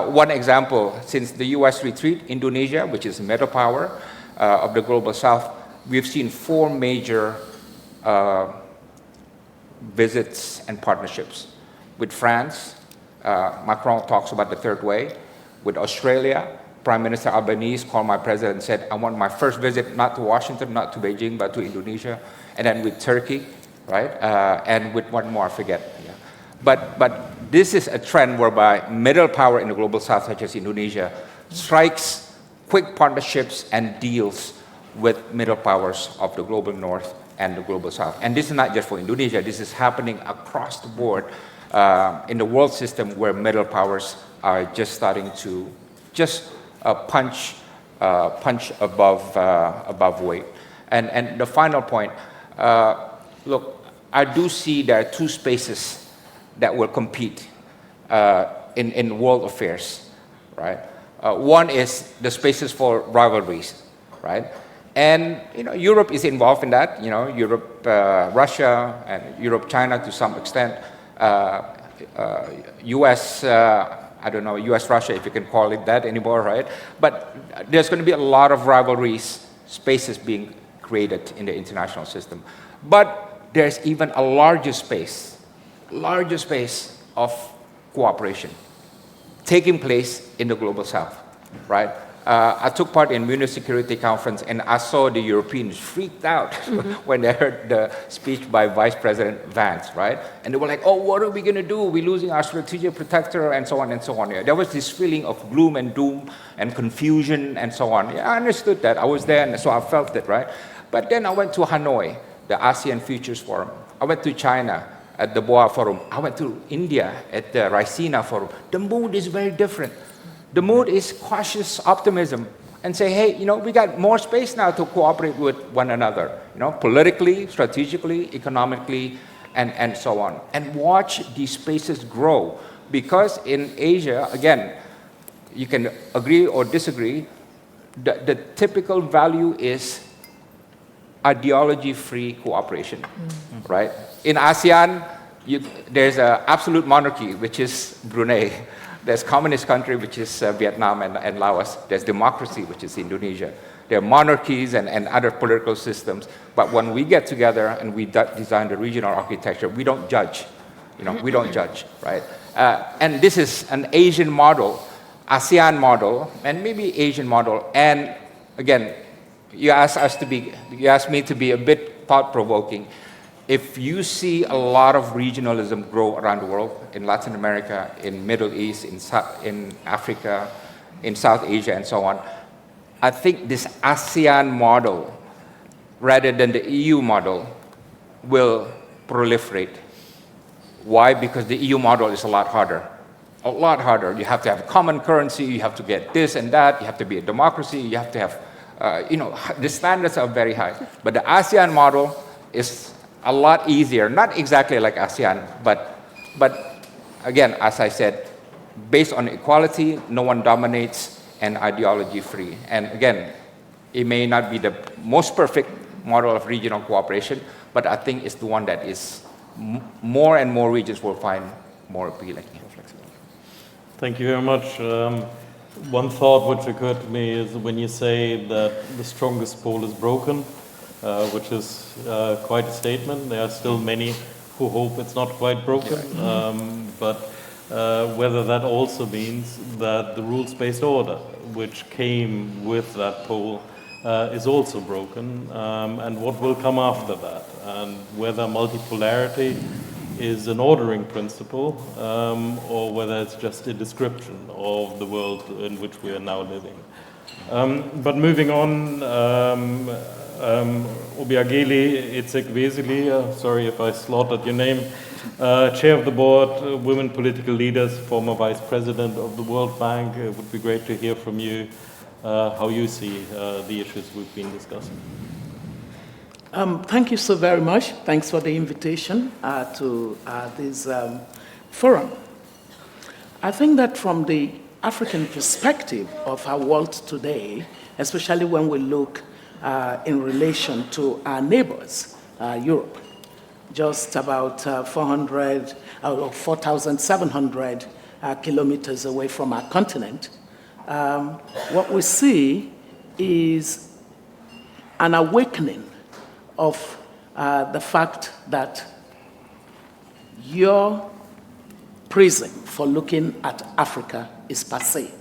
One example, since the US retreat, Indonesia, which is a middle power of the global south, we've seen 4 major visits and partnerships. With France, Macron talks about the third way. With Australia, Prime Minister Albanese called my president and said, I want my first visit not to Washington, not to Beijing, but to Indonesia. And then with Turkey, right? And with one more, I forget. Yeah. But this is a trend whereby middle power in the global south, such as Indonesia, strikes quick partnerships and deals with middle powers of the global north and the global south. And this is not just for Indonesia. This is happening across the board in the world system, where middle powers are just starting to punch above weight. And the final point, look, I do see there are 2 spaces that will compete in world affairs, right? One is the spaces for rivalries, right? And Europe is involved in that. Europe, Russia, and Europe, China to some extent. U.S. I don't know, U.S. Russia, if you can call it that anymore, right? But there's going to be a lot of rivalries, spaces being created in the international system. But there's even a larger space of cooperation taking place in the global south, right? I took part in Munich Security Conference, and I saw the Europeans freaked out when they heard the speech by Vice President Vance, right? And they were like, oh, what are we going to do? We're losing our strategic protector, and so on and so on. Yeah, there was this feeling of gloom and doom and confusion and so on. Yeah, I understood that. I was there, and so I felt it, right? But then I went to Hanoi, the ASEAN Futures Forum. I went to China at the Boa Forum. I went to India at the Raisina Forum. The mood is very different. The mood is cautious optimism and say, hey, we got more space now to cooperate with one another, politically, strategically, economically, and so on. And watch these spaces grow. Because in Asia, again, you can agree or disagree, the typical value is ideology-free cooperation, right? In ASEAN, there's an absolute monarchy, which is Brunei. There's communist country, which is Vietnam and Laos. There's democracy, which is Indonesia. There are monarchies and other political systems. But when we get together and we design the regional architecture, we don't judge. We don't judge, right? And this is an Asian model, ASEAN model, and maybe Asian model. And again, you asked me to be a bit thought-provoking. If you see a lot of regionalism grow around the world, in Latin America, in Middle East, in Africa, in South Asia, and so on, I think this ASEAN model, rather than the EU model, will proliferate. Why? Because the EU model is a lot harder. A lot harder. You have to have a common currency, you have to get this and that, you have to be a democracy, you have to have, the standards are very high. But the ASEAN model is a lot easier, not exactly like ASEAN, but again, as I said, based on equality, no one dominates, and ideology-free. And again, it may not be the most perfect model of regional cooperation, but I think it's the one that is more and more regions will find more appealing. Thank you very much. One thought which occurred to me is when you say that the strongest pole is broken, which is quite a statement. There are still many who hope it's not quite broken, but whether that also means that the rules-based order, which came with that pole, is also broken, and what will come after that, and whether multipolarity is an ordering principle, or whether it's just a description of the world in which we are now living. But moving on, Obiageli Itsekwesili, sorry if I slaughtered your name, Chair of the Board, Women Political Leaders, former Vice President of the World Bank. It would be great to hear from you how you see the issues we've been discussing. Thank you so very much. Thanks for the invitation to this forum. I think that from the African perspective of our world today, especially when we look in relation to our neighbors, Europe, just about 4,700 kilometers away from our continent, what we see is an awakening of the fact that your prism for looking at Africa is passé.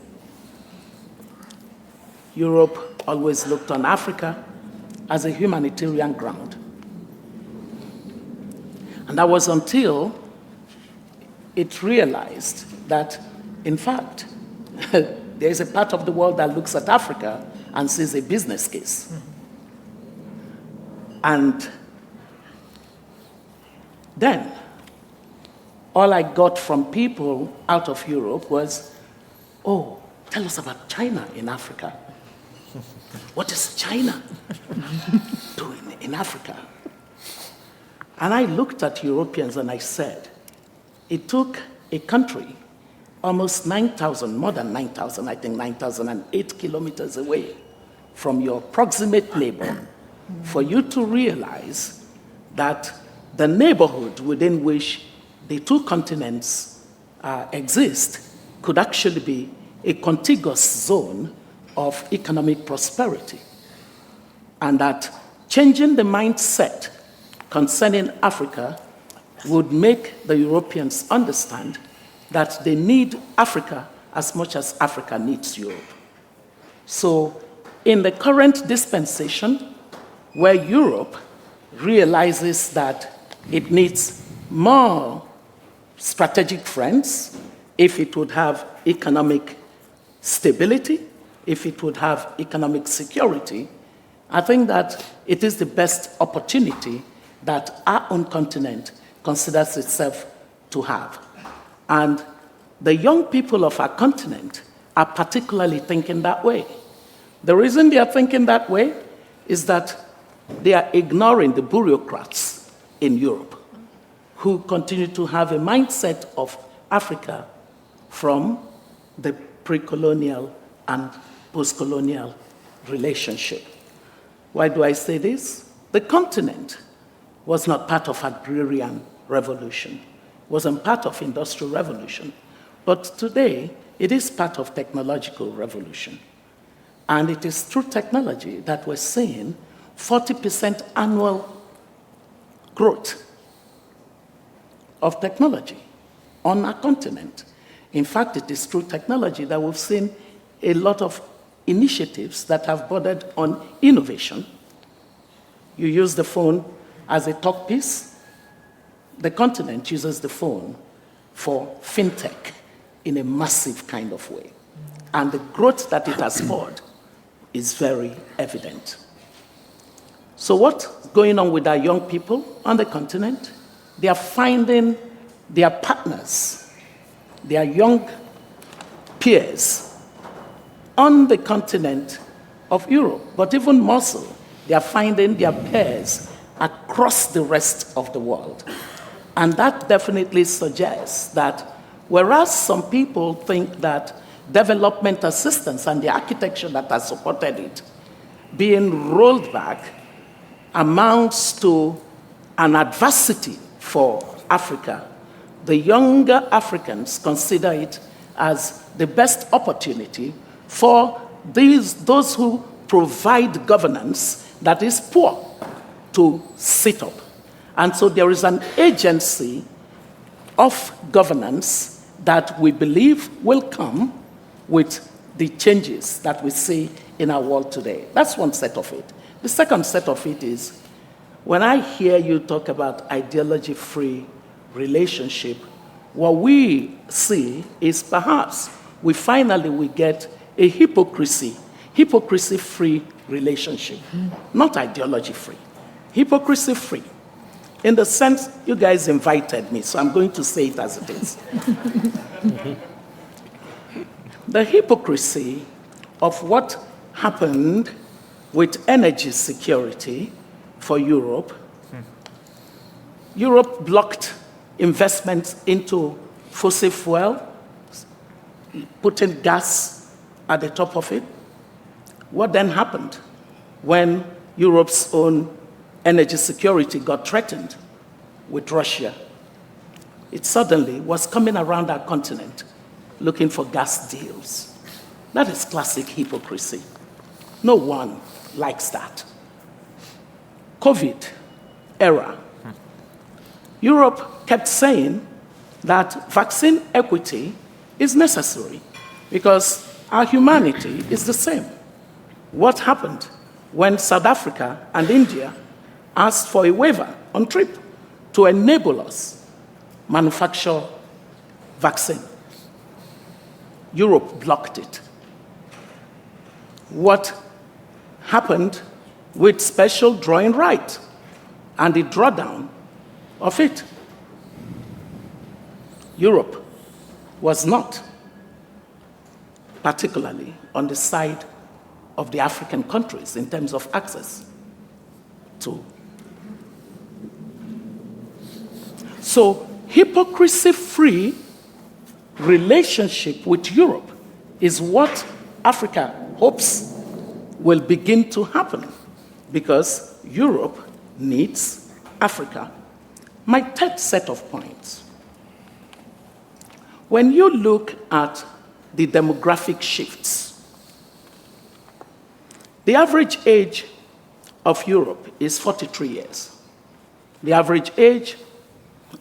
Europe always looked on Africa as a humanitarian ground. And that was until it realized that, in fact, there is a part of the world that looks at Africa and sees a business case. And then, all I got from people out of Europe was, oh, tell us about China in Africa. What is China doing in Africa? And I looked at Europeans and I said, it took a country almost 9,000, more than 9,000, I think 9,008 kilometers away from your proximate neighbor for you to realize that the neighborhood within which the two continents exist could actually be a contiguous zone of economic prosperity. And that changing the mindset concerning Africa would make the Europeans understand that they need Africa as much as Africa needs Europe. So in the current dispensation, where Europe realizes that it needs more strategic friends if it would have economic stability, if it would have economic security, I think that it is the best opportunity that our own continent considers itself to have. And the young people of our continent are particularly thinking that way. The reason they are thinking that way is that they are ignoring the bureaucrats in Europe. who continue to have a mindset of Africa from the pre-colonial and post-colonial relationship. Why do I say this? The continent was not part of agrarian revolution, wasn't part of industrial revolution, but today it is part of technological revolution. And it is through technology that we're seeing 40% annual growth of technology on our continent. In fact, it is through technology that we've seen a lot of initiatives that have bordered on innovation. You use the phone as a talk piece. The continent uses the phone for fintech in a massive kind of way. And the growth that it has spurred is very evident. So what's going on with our young people on the continent? They are finding their partners, their young peers on the continent of Europe, but even more so, they are finding their peers across the rest of the world. And that definitely suggests that whereas some people think that development assistance and the architecture that has supported it being rolled back amounts to an adversity for Africa, the younger Africans consider it as the best opportunity for those who provide governance that is poor to sit up. And so there is an agency of governance that we believe will come with the changes that we see in our world today. That's one set of it. The second set of it is, when I hear you talk about ideology-free relationship, what we see is perhaps we finally get a hypocrisy-free relationship, not ideology-free, hypocrisy-free. In the sense, you guys invited me, so I'm going to say it as it is. The hypocrisy of what happened with energy security for Europe. Europe blocked investments into fossil fuel, putting gas at the top of it. What then happened when Europe's own energy security got threatened with Russia? It suddenly was coming around our continent looking for gas deals. That is classic hypocrisy. No one likes that. COVID era. Europe kept saying that vaccine equity is necessary because our humanity is the same. What happened when South Africa and India asked for a waiver on trip to enable us manufacture vaccine? Europe blocked it. What happened with special drawing right and the drawdown of it? Europe was not particularly on the side of the African countries in terms of access to. So, hypocrisy-free relationship with Europe is what Africa hopes will begin to happen because Europe needs Africa. My third set of points. When you look at the demographic shifts, the average age of Europe is 43 years. The average age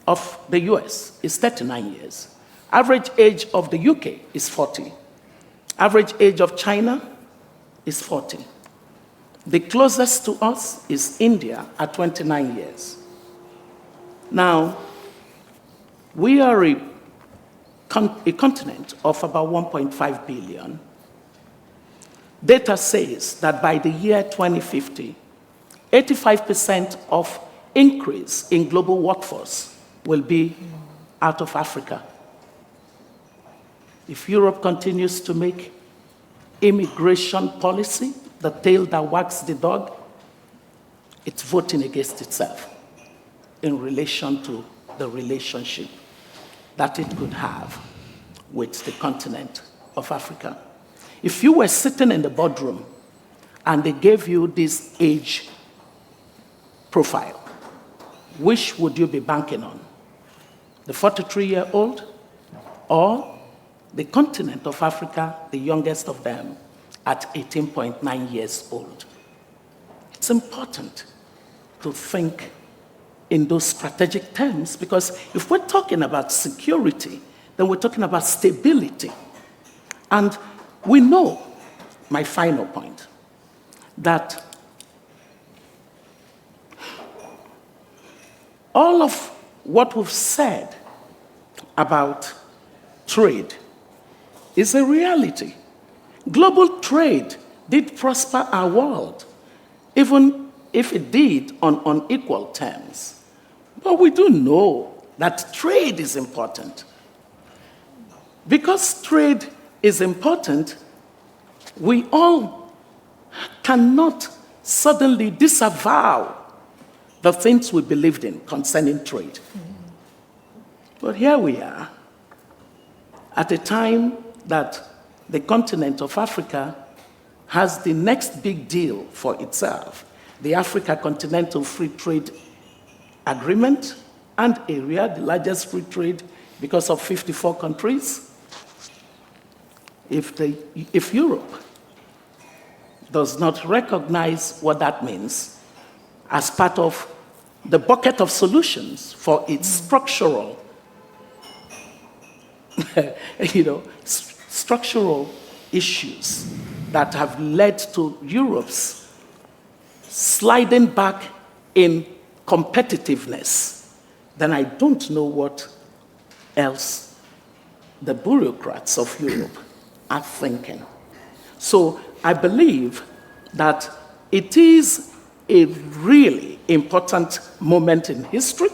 of the US is 39 years. Average age of the UK is 40. Average age of China is 40. The closest to us is India at 29 years. Now, we are a continent of about 1.5 billion. Data says that by the year 2050, 85% of increase in global workforce will be out of Africa. If Europe continues to make immigration policy the tail that wags the dog, it's voting against itself in relation to the relationship that it could have with the continent of Africa. If you were sitting in the boardroom and they gave you this age profile, which would you be banking on? The 43-year-old or the continent of Africa, the youngest of them, at 18.9 years old? It's important to think in those strategic terms, because if we're talking about security, then we're talking about stability. And we know, my final point, that all of what we've said about trade is a reality. Global trade did prosper our world, even if it did on unequal terms. But we do know that trade is important. Because trade is important, we all cannot suddenly disavow the things we believed in concerning trade. But here we are, at a time that the continent of Africa has the next big deal for itself, the Africa Continental Free Trade Agreement and area, the largest free trade because of 54 countries. If Europe does not recognize what that means as part of the bucket of solutions for its structural, structural issues that have led to Europe's sliding back in competitiveness, then I don't know what else the bureaucrats of Europe are thinking. So I believe that it is a really important moment in history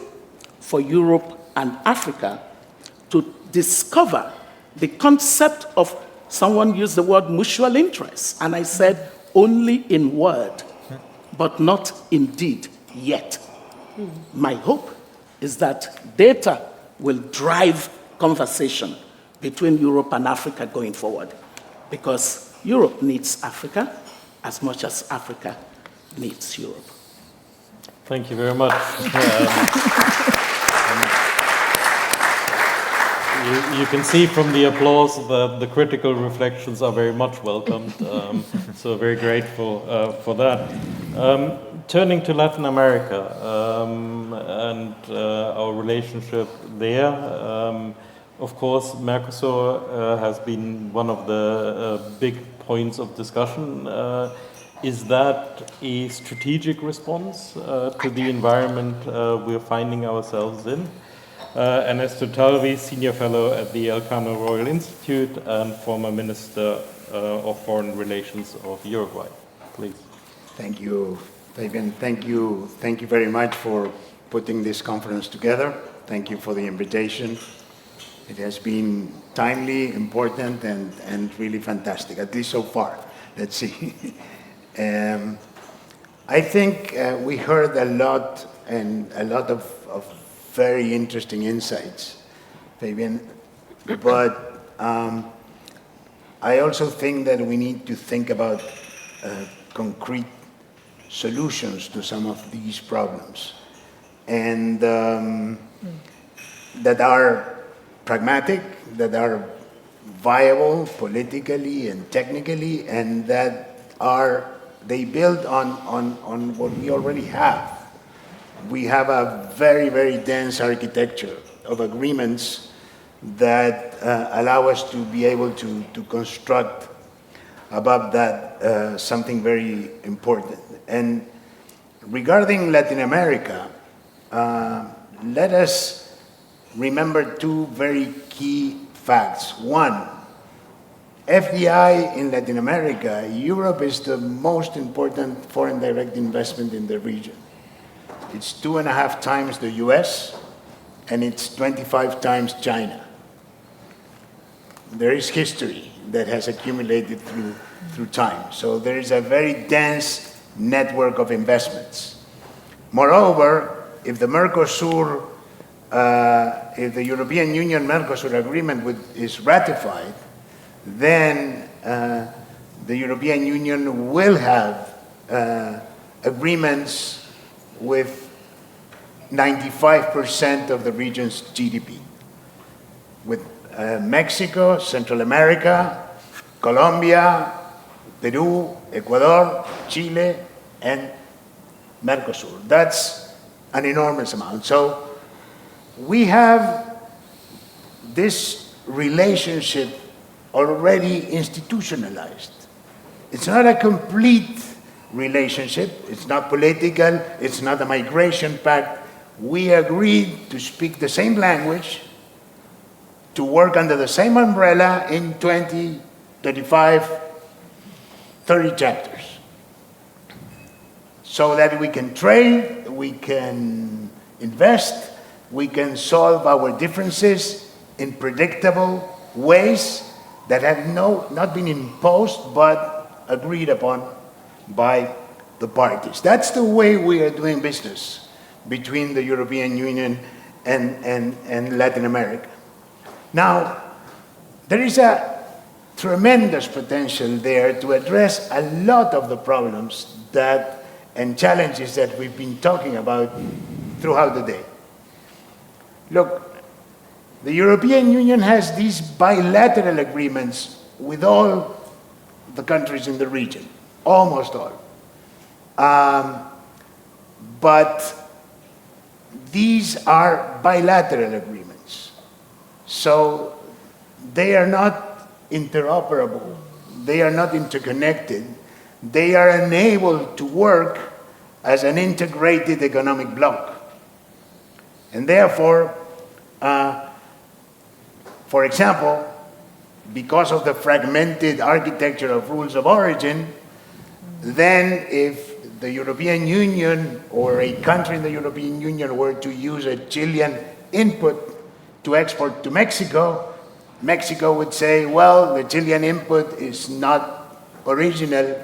for Europe and Africa to discover the concept of, someone used the word mutual interest, and I said only in word, but not in deed yet. My hope is that data will drive conversation between Europe and Africa going forward, because Europe needs Africa as much as Africa needs Europe. Thank you very much. You can see from the applause that the critical reflections are very much welcomed, so very grateful for that. Turning to Latin America and our relationship there, of course, Mercosur has been one of the big points of discussion. Is that a strategic response to the environment we're finding ourselves in? And Ernesto Talvi, Senior Fellow at the Elcano Royal Institute and former Minister of Foreign Relations of Uruguay. Please. Thank you, Fabian. Thank you very much for putting this conference together. Thank you for the invitation. It has been timely, important, and really fantastic, at least so far. Let's see. I think we heard a lot of very interesting insights, Fabian, but I also think that we need to think about concrete solutions to some of these problems, and that are pragmatic, that are viable politically and technically, and that they build on what we already have. We have a very, very dense architecture of agreements that allow us to be able to construct above that something very important. And regarding Latin America, let us remember two very key facts. One, FDI in Latin America, Europe is the most important foreign direct investment in the region. It's 2.5 times the US, and it's 25 times China. There is history that has accumulated through time. So there is a very dense network of investments. Moreover, if the Mercosur if the European Union-Mercosur agreement is ratified, then the European Union will have agreements with 95% of the region's GDP, with Mexico, Central America, Colombia, Peru, Ecuador, Chile, and Mercosur. That's an enormous amount. So we have this relationship already institutionalized. It's not a complete relationship. It's not political. It's not a migration pact. We agreed to speak the same language, to work under the same umbrella in 20, 25, 30 chapters, so that we can trade, we can invest, we can solve our differences in predictable ways that have not been imposed but agreed upon by the parties. That's the way we are doing business between the European Union and Latin America. Now, there is a tremendous potential there to address a lot of the problems and challenges that we've been talking about throughout the day. Look, the European Union has these bilateral agreements with all the countries in the region, almost all. But these are bilateral agreements. So they are not interoperable. They are not interconnected. They are unable to work as an integrated economic bloc. And therefore, for example, because of the fragmented architecture of rules of origin, then if the European Union or a country in the European Union were to use a Chilean input to export to Mexico, Mexico would say, well, the Chilean input is not original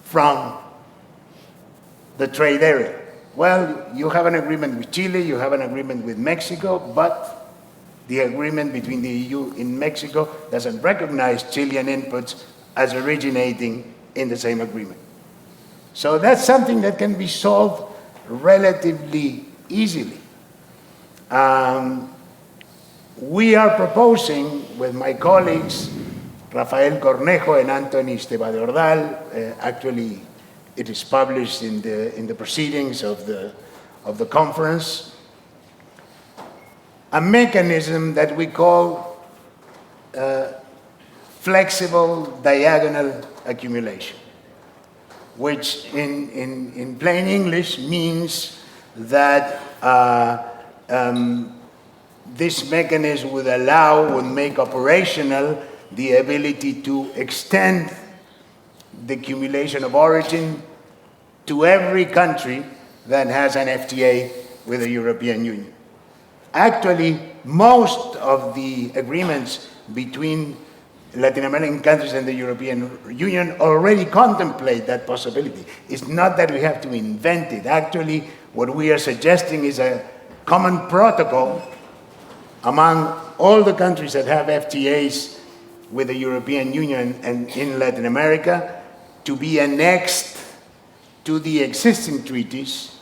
from the trade area. Well, you have an agreement with Chile, you have an agreement with Mexico, but the agreement between the EU and Mexico doesn't recognize Chilean inputs as originating in the same agreement. So that's something that can be solved relatively easily. We are proposing with my colleagues, Rafael Cornejo and Anthony Estevadordal, actually it is published in the proceedings of the conference, a mechanism that we call flexible diagonal accumulation, which in plain English means that this mechanism would make operational the ability to extend the accumulation of origin to every country that has an FTA with the European Union. Actually, most of the agreements between Latin American countries and the European Union already contemplate that possibility. It's not that we have to invent it. Actually, what we are suggesting is a common protocol among all the countries that have FTAs with the European Union and in Latin America to be annexed to the existing treaties,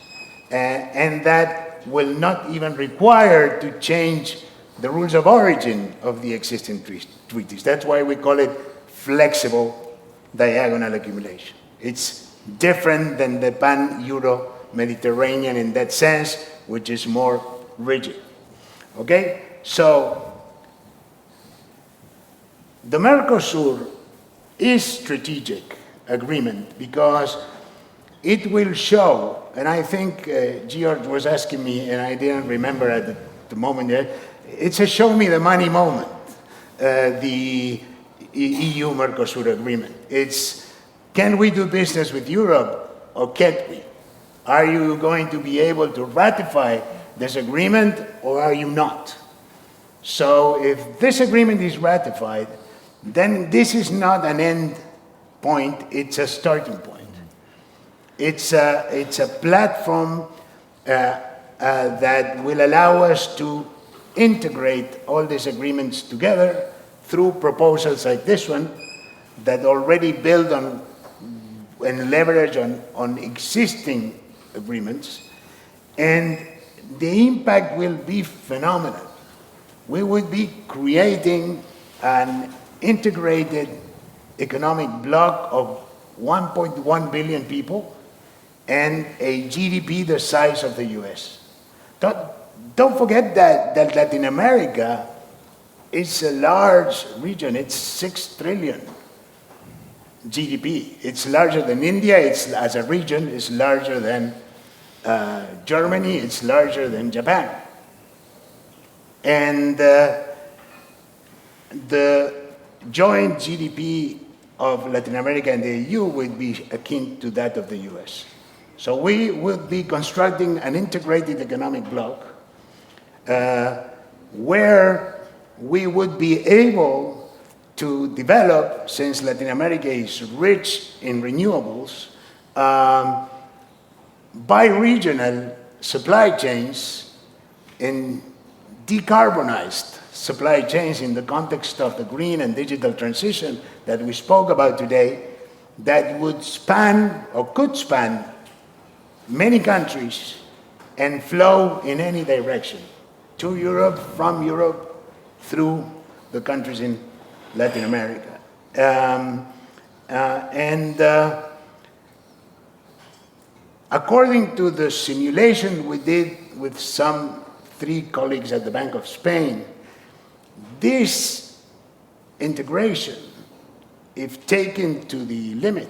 and that will not even require to change the rules of origin of the existing treaties. That's why we call it flexible diagonal accumulation. It's different than the pan-Euro-Mediterranean in that sense, which is more rigid. Okay? So, the Mercosur is strategic agreement because it will show, and I think George was asking me, and I didn't remember at the moment there, it's a show me the money moment, the EU-Mercosur agreement. It's, can we do business with Europe or can't we? Are you going to be able to ratify this agreement or are you not? So if this agreement is ratified, then this is not an end point, it's a starting point. It's a platform, that will allow us to integrate all these agreements together through proposals like this one that already build on and leverage on existing agreements, and the impact will be phenomenal. We would be creating an integrated economic bloc of 1.1 billion people and a GDP the size of the US. Don't forget that Latin America is a large region. It's 6 trillion GDP. It's larger than India. It's, as a region, it's larger than Germany. It's larger than Japan. And the joint GDP of Latin America and the EU would be akin to that of the US. So we would be constructing an integrated economic bloc where we would be able to develop, since Latin America is rich in renewables, bi-regional supply chains and decarbonized supply chains in the context of the green and digital transition that we spoke about today, that would span or could span many countries and flow in any direction, to Europe, from Europe, through the countries in Latin America. According to the simulation we did with some 3 colleagues at the Bank of Spain, this integration, if taken to the limit,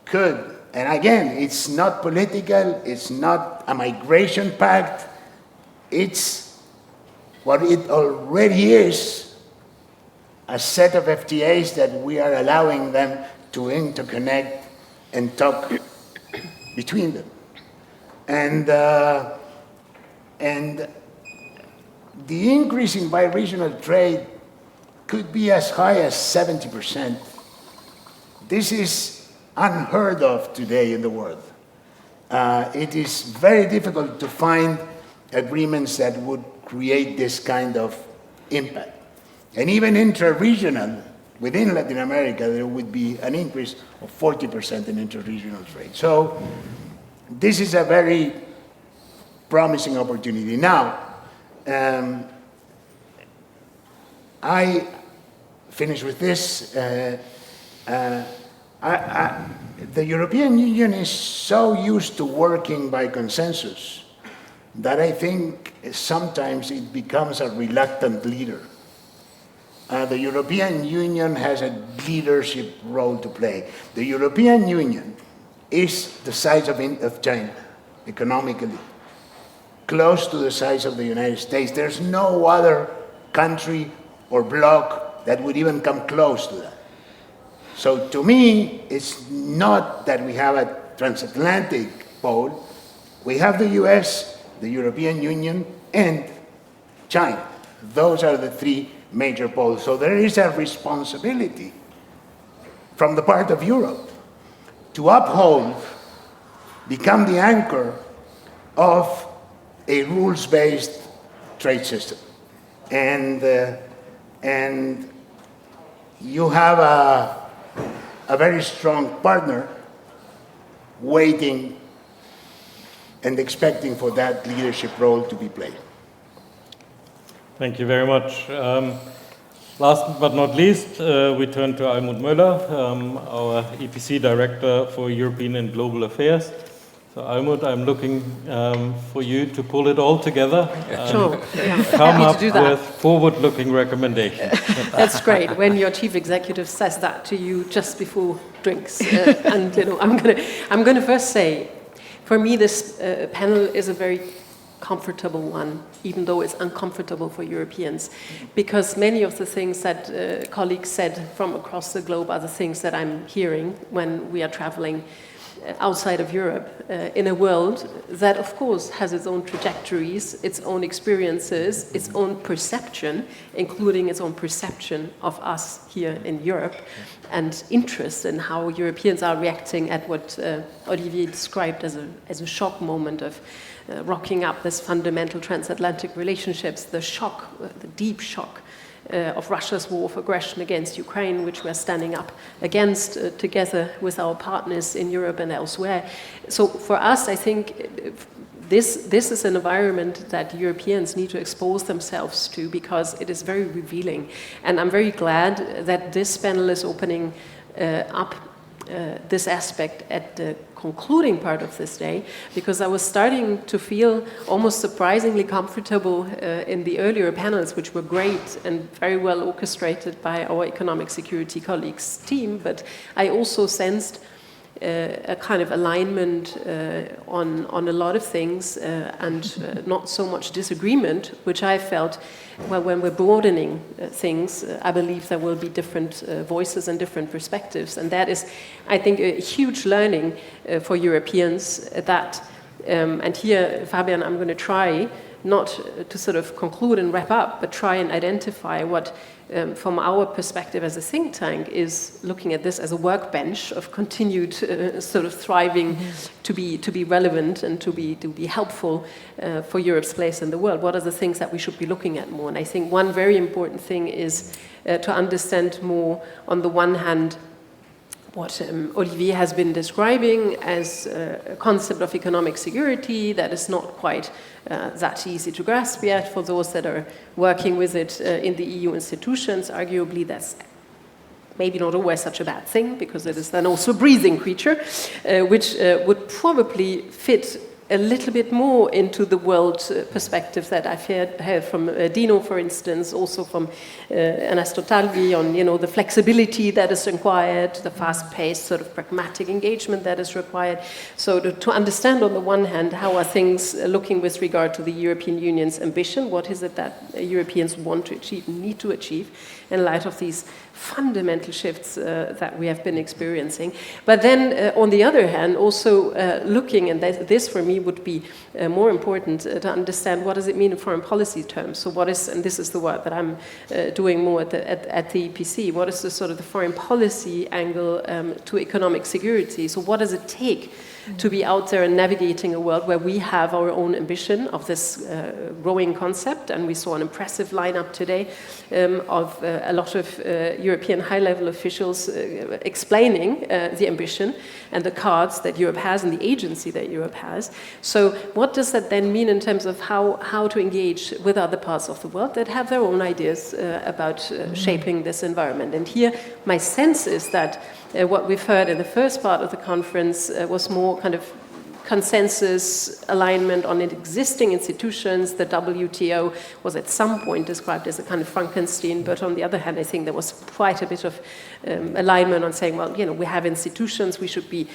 could, and again, it's not political, it's not a migration pact, it's what it already is, a set of FTAs that we are allowing them to interconnect and talk between them. And the increase in bi-regional trade could be as high as 70%. This is unheard of today in the world. It is very difficult to find agreements that would create this kind of impact. And even intra-regional, within Latin America, there would be an increase of 40% in intra-regional trade. So this is a very promising opportunity. Now, I finish with this. The European Union is so used to working by consensus that I think sometimes it becomes a reluctant leader. The European Union has a leadership role to play. The European Union is the size of China, economically, close to the size of the United States. There's no other country or bloc that would even come close to that. So to me, it's not that we have a transatlantic pole. We have the US, the European Union, and China. Those are the 3 major poles. So there is a responsibility from the part of Europe to uphold, become the anchor of a rules-based trade system. And you have a very strong partner waiting and expecting for that leadership role to be played. Thank you very much. Last but not least, we turn to Almut Möller, our EPC Director for European and Global Affairs. So Almut, I'm looking for you to pull it all together. Sure. Yeah. Come up with forward-looking recommendations. That's great when your chief executive says that to you just before drinks. And you know, I'm gonna first say, for me, this panel is a very comfortable one, even though it's uncomfortable for Europeans, because many of the things that colleagues said from across the globe are the things that I'm hearing when we are traveling. outside of Europe, in a world that, of course, has its own trajectories, its own experiences, its own perception, including its own perception of us here in Europe, and interest in how Europeans are reacting at what Olivier described as a shock moment of rocking up this fundamental transatlantic relationships, the shock, the deep shock of Russia's war of aggression against Ukraine, which we're standing up against together with our partners in Europe and elsewhere. So for us, I think this is an environment that Europeans need to expose themselves to, because it is very revealing. And I'm very glad that this panel is opening up this aspect at the concluding part of this day, because I was starting to feel almost surprisingly comfortable in the earlier panels, which were great and very well orchestrated by our economic security colleagues team, but I also sensed a kind of alignment on a lot of things and not so much disagreement, which I felt, well, when we're broadening things, I believe there will be different voices and different perspectives. And that is, I think, a huge learning for Europeans that, and here, Fabian, I'm going to try not to sort of conclude and wrap up, but try and identify what, from our perspective as a think tank, is looking at this as a workbench of continued sort of thriving to be relevant and to be helpful for Europe's place in the world. What are the things that we should be looking at more? And I think one very important thing is to understand more, on the one hand, what Olivier has been describing as a concept of economic security that is not quite that easy to grasp yet for those that are working with it in the EU institutions. Arguably, that's maybe not always such a bad thing, because it is then also a breathing creature, which would probably fit a little bit more into the world perspective that I've heard from Dino, for instance, also from Ernesto Talvi on, the flexibility that is required, the fast-paced sort of pragmatic engagement that is required. So to understand, on the one hand, how are things looking with regard to the European Union's ambition, what is it that Europeans want to achieve, need to achieve, in light of these fundamental shifts that we have been experiencing. But then, on the other hand, also looking, and this for me would be more important, to understand what does it mean in foreign policy terms. So what is, and this is the work that I'm doing more at the EPC, what is the sort of the foreign policy angle to economic security? So what does it take to be out there and navigating a world where we have our own ambition of this growing concept? And we saw an impressive lineup today of a lot of European high-level officials explaining the ambition and the cards that Europe has and the agency that Europe has. So what does that then mean in terms of how to engage with other parts of the world that have their own ideas about shaping this environment? And here, my sense is that what we've heard in the first part of the conference was more kind of consensus alignment on existing institutions. The WTO was at some point described as a kind of Frankenstein, but on the other hand, I think there was quite a bit of alignment on saying, well, we have institutions, we should be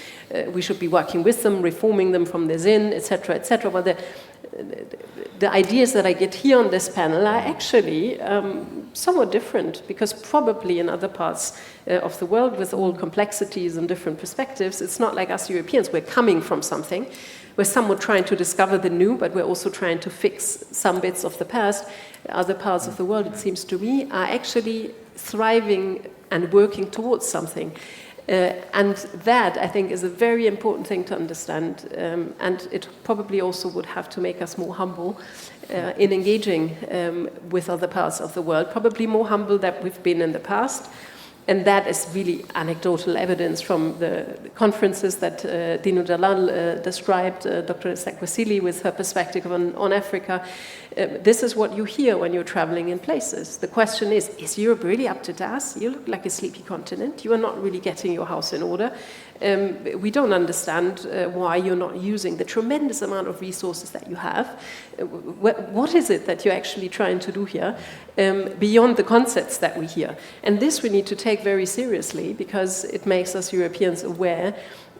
working with them, reforming them from within, etc., etc. Well, the ideas that I get here on this panel are actually somewhat different, because probably in other parts of the world, with all complexities and different perspectives, it's not like us Europeans. We're coming from something. We're somewhat trying to discover the new, but we're also trying to fix some bits of the past. Other parts of the world, it seems to me, are actually thriving and working towards something. And that, I think, is a very important thing to understand, and it probably also would have to make us more humble in engaging with other parts of the world, probably more humble than we've been in the past. And that is really anecdotal evidence from the conferences that Dino Dalal described, Dr. Sakwasili with her perspective on Africa. This is what you hear when you're traveling in places. The question is Europe really up to task? You look like a sleepy continent. You are not really getting your house in order. We don't understand why you're not using the tremendous amount of resources that you have. What is it that you're actually trying to do here beyond the concepts that we hear? And this we need to take very seriously, because it makes us Europeans aware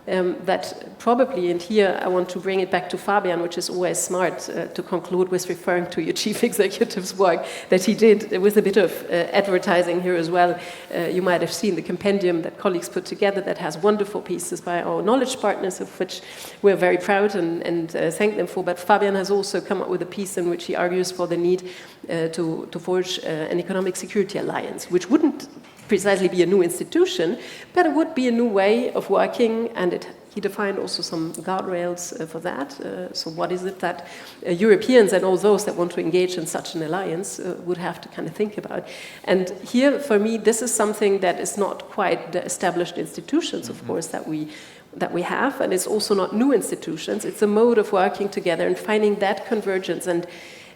that probably, and here I want to bring it back to Fabian, which is always smart to conclude with referring to your chief executive's work that he did with a bit of advertising here as well. You might have seen the compendium that colleagues put together that has wonderful pieces by our knowledge partners, of which we're very proud and thank them for. But Fabian has also come up with a piece in which he argues for the need to forge an economic security alliance, which wouldn't precisely be a new institution, but it would be a new way of working, and he defined also some guardrails for that. So what is it that Europeans and all those that want to engage in such an alliance would have to kind of think about? And here, for me, this is something that is not quite the established institutions, of course, that we have, and it's also not new institutions. It's a mode of working together and finding that convergence, and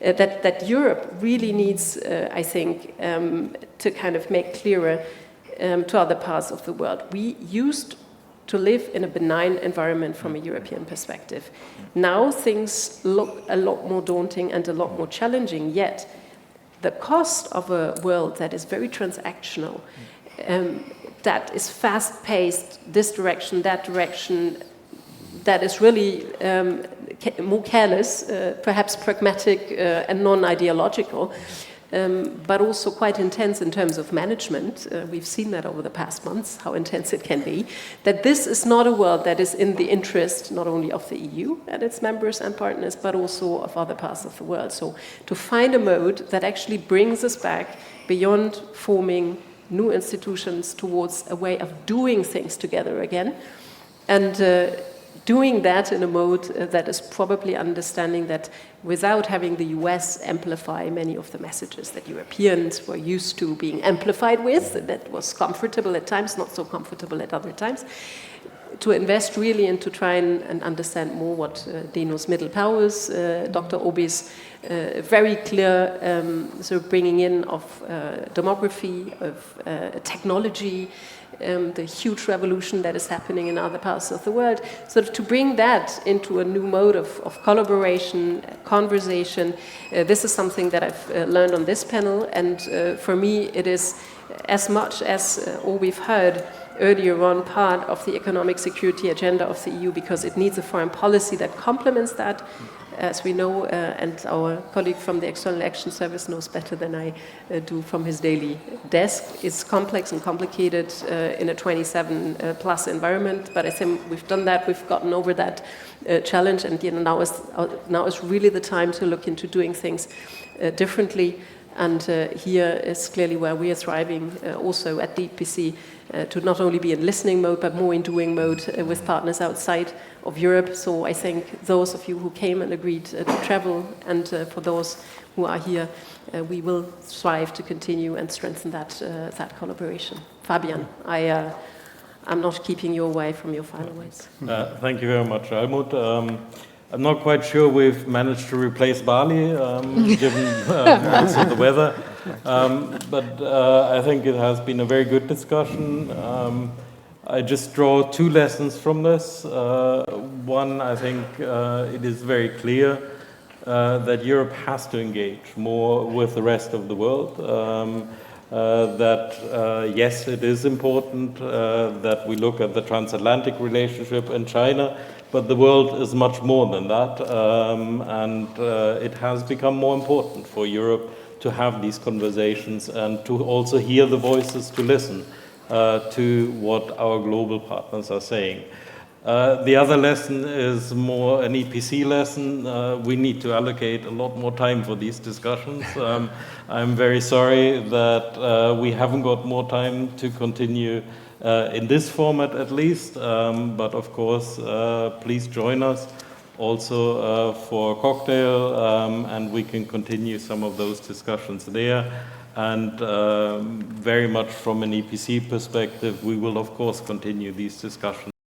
that Europe really needs, I think, to kind of make clearer to other parts of the world. We used to live in a benign environment from a European perspective. Now things look a lot more daunting and a lot more challenging, yet the cost of a world that is very transactional, that is fast-paced, this direction, that is really more careless, perhaps pragmatic and non-ideological, but also quite intense in terms of management. We've seen that over the past months, how intense it can be. That this is not a world that is in the interest not only of the EU and its members and partners, but also of other parts of the world. So to find a mode that actually brings us back beyond forming new institutions towards a way of doing things together again, and doing that in a mode that is probably understanding that without having the US amplify many of the messages that Europeans were used to being amplified with, that was comfortable at times, not so comfortable at other times, to invest really into trying and understand more what Dino's middle powers, Dr. Obi's very clear sort of bringing in of demography, of technology, the huge revolution that is happening in other parts of the world, sort of to bring that into a new mode of collaboration, conversation. This is something that I've learned on this panel, and for me it is as much as all we've heard earlier on part of the economic security agenda of the EU, because it needs a foreign policy that complements that, as we know, and our colleague from the External Action Service knows better than I do from his daily desk. It's complex and complicated in a 27 plus environment, but I think we've done that, we've gotten over that challenge, and now is really the time to look into doing things differently. And here is clearly where we are thriving also at the EPC, to not only be in listening mode, but more in doing mode with partners outside of Europe. So I thank those of you who came and agreed to travel, and for those who are here, we will strive to continue and strengthen that collaboration. Fabian, I'm not keeping you away from your final words. Thank you very much, Almut. I'm not quite sure we've managed to replace Bali, given also the weather, but I think it has been a very good discussion. I just draw two lessons from this. One, I think it is very clear that Europe has to engage more with the rest of the world. Yes, it is important that we look at the transatlantic relationship in China, but the world is much more than that, and it has become more important for Europe to have these conversations and to also hear the voices, to listen to what our global partners are saying. The other lesson is more an EPC lesson. We need to allocate a lot more time for these discussions. I'm very sorry that we haven't got more time to continue in this format at least, but of course, please join us also for a cocktail, and we can continue some of those discussions there. And very much from an EPC perspective, we will of course continue these discussions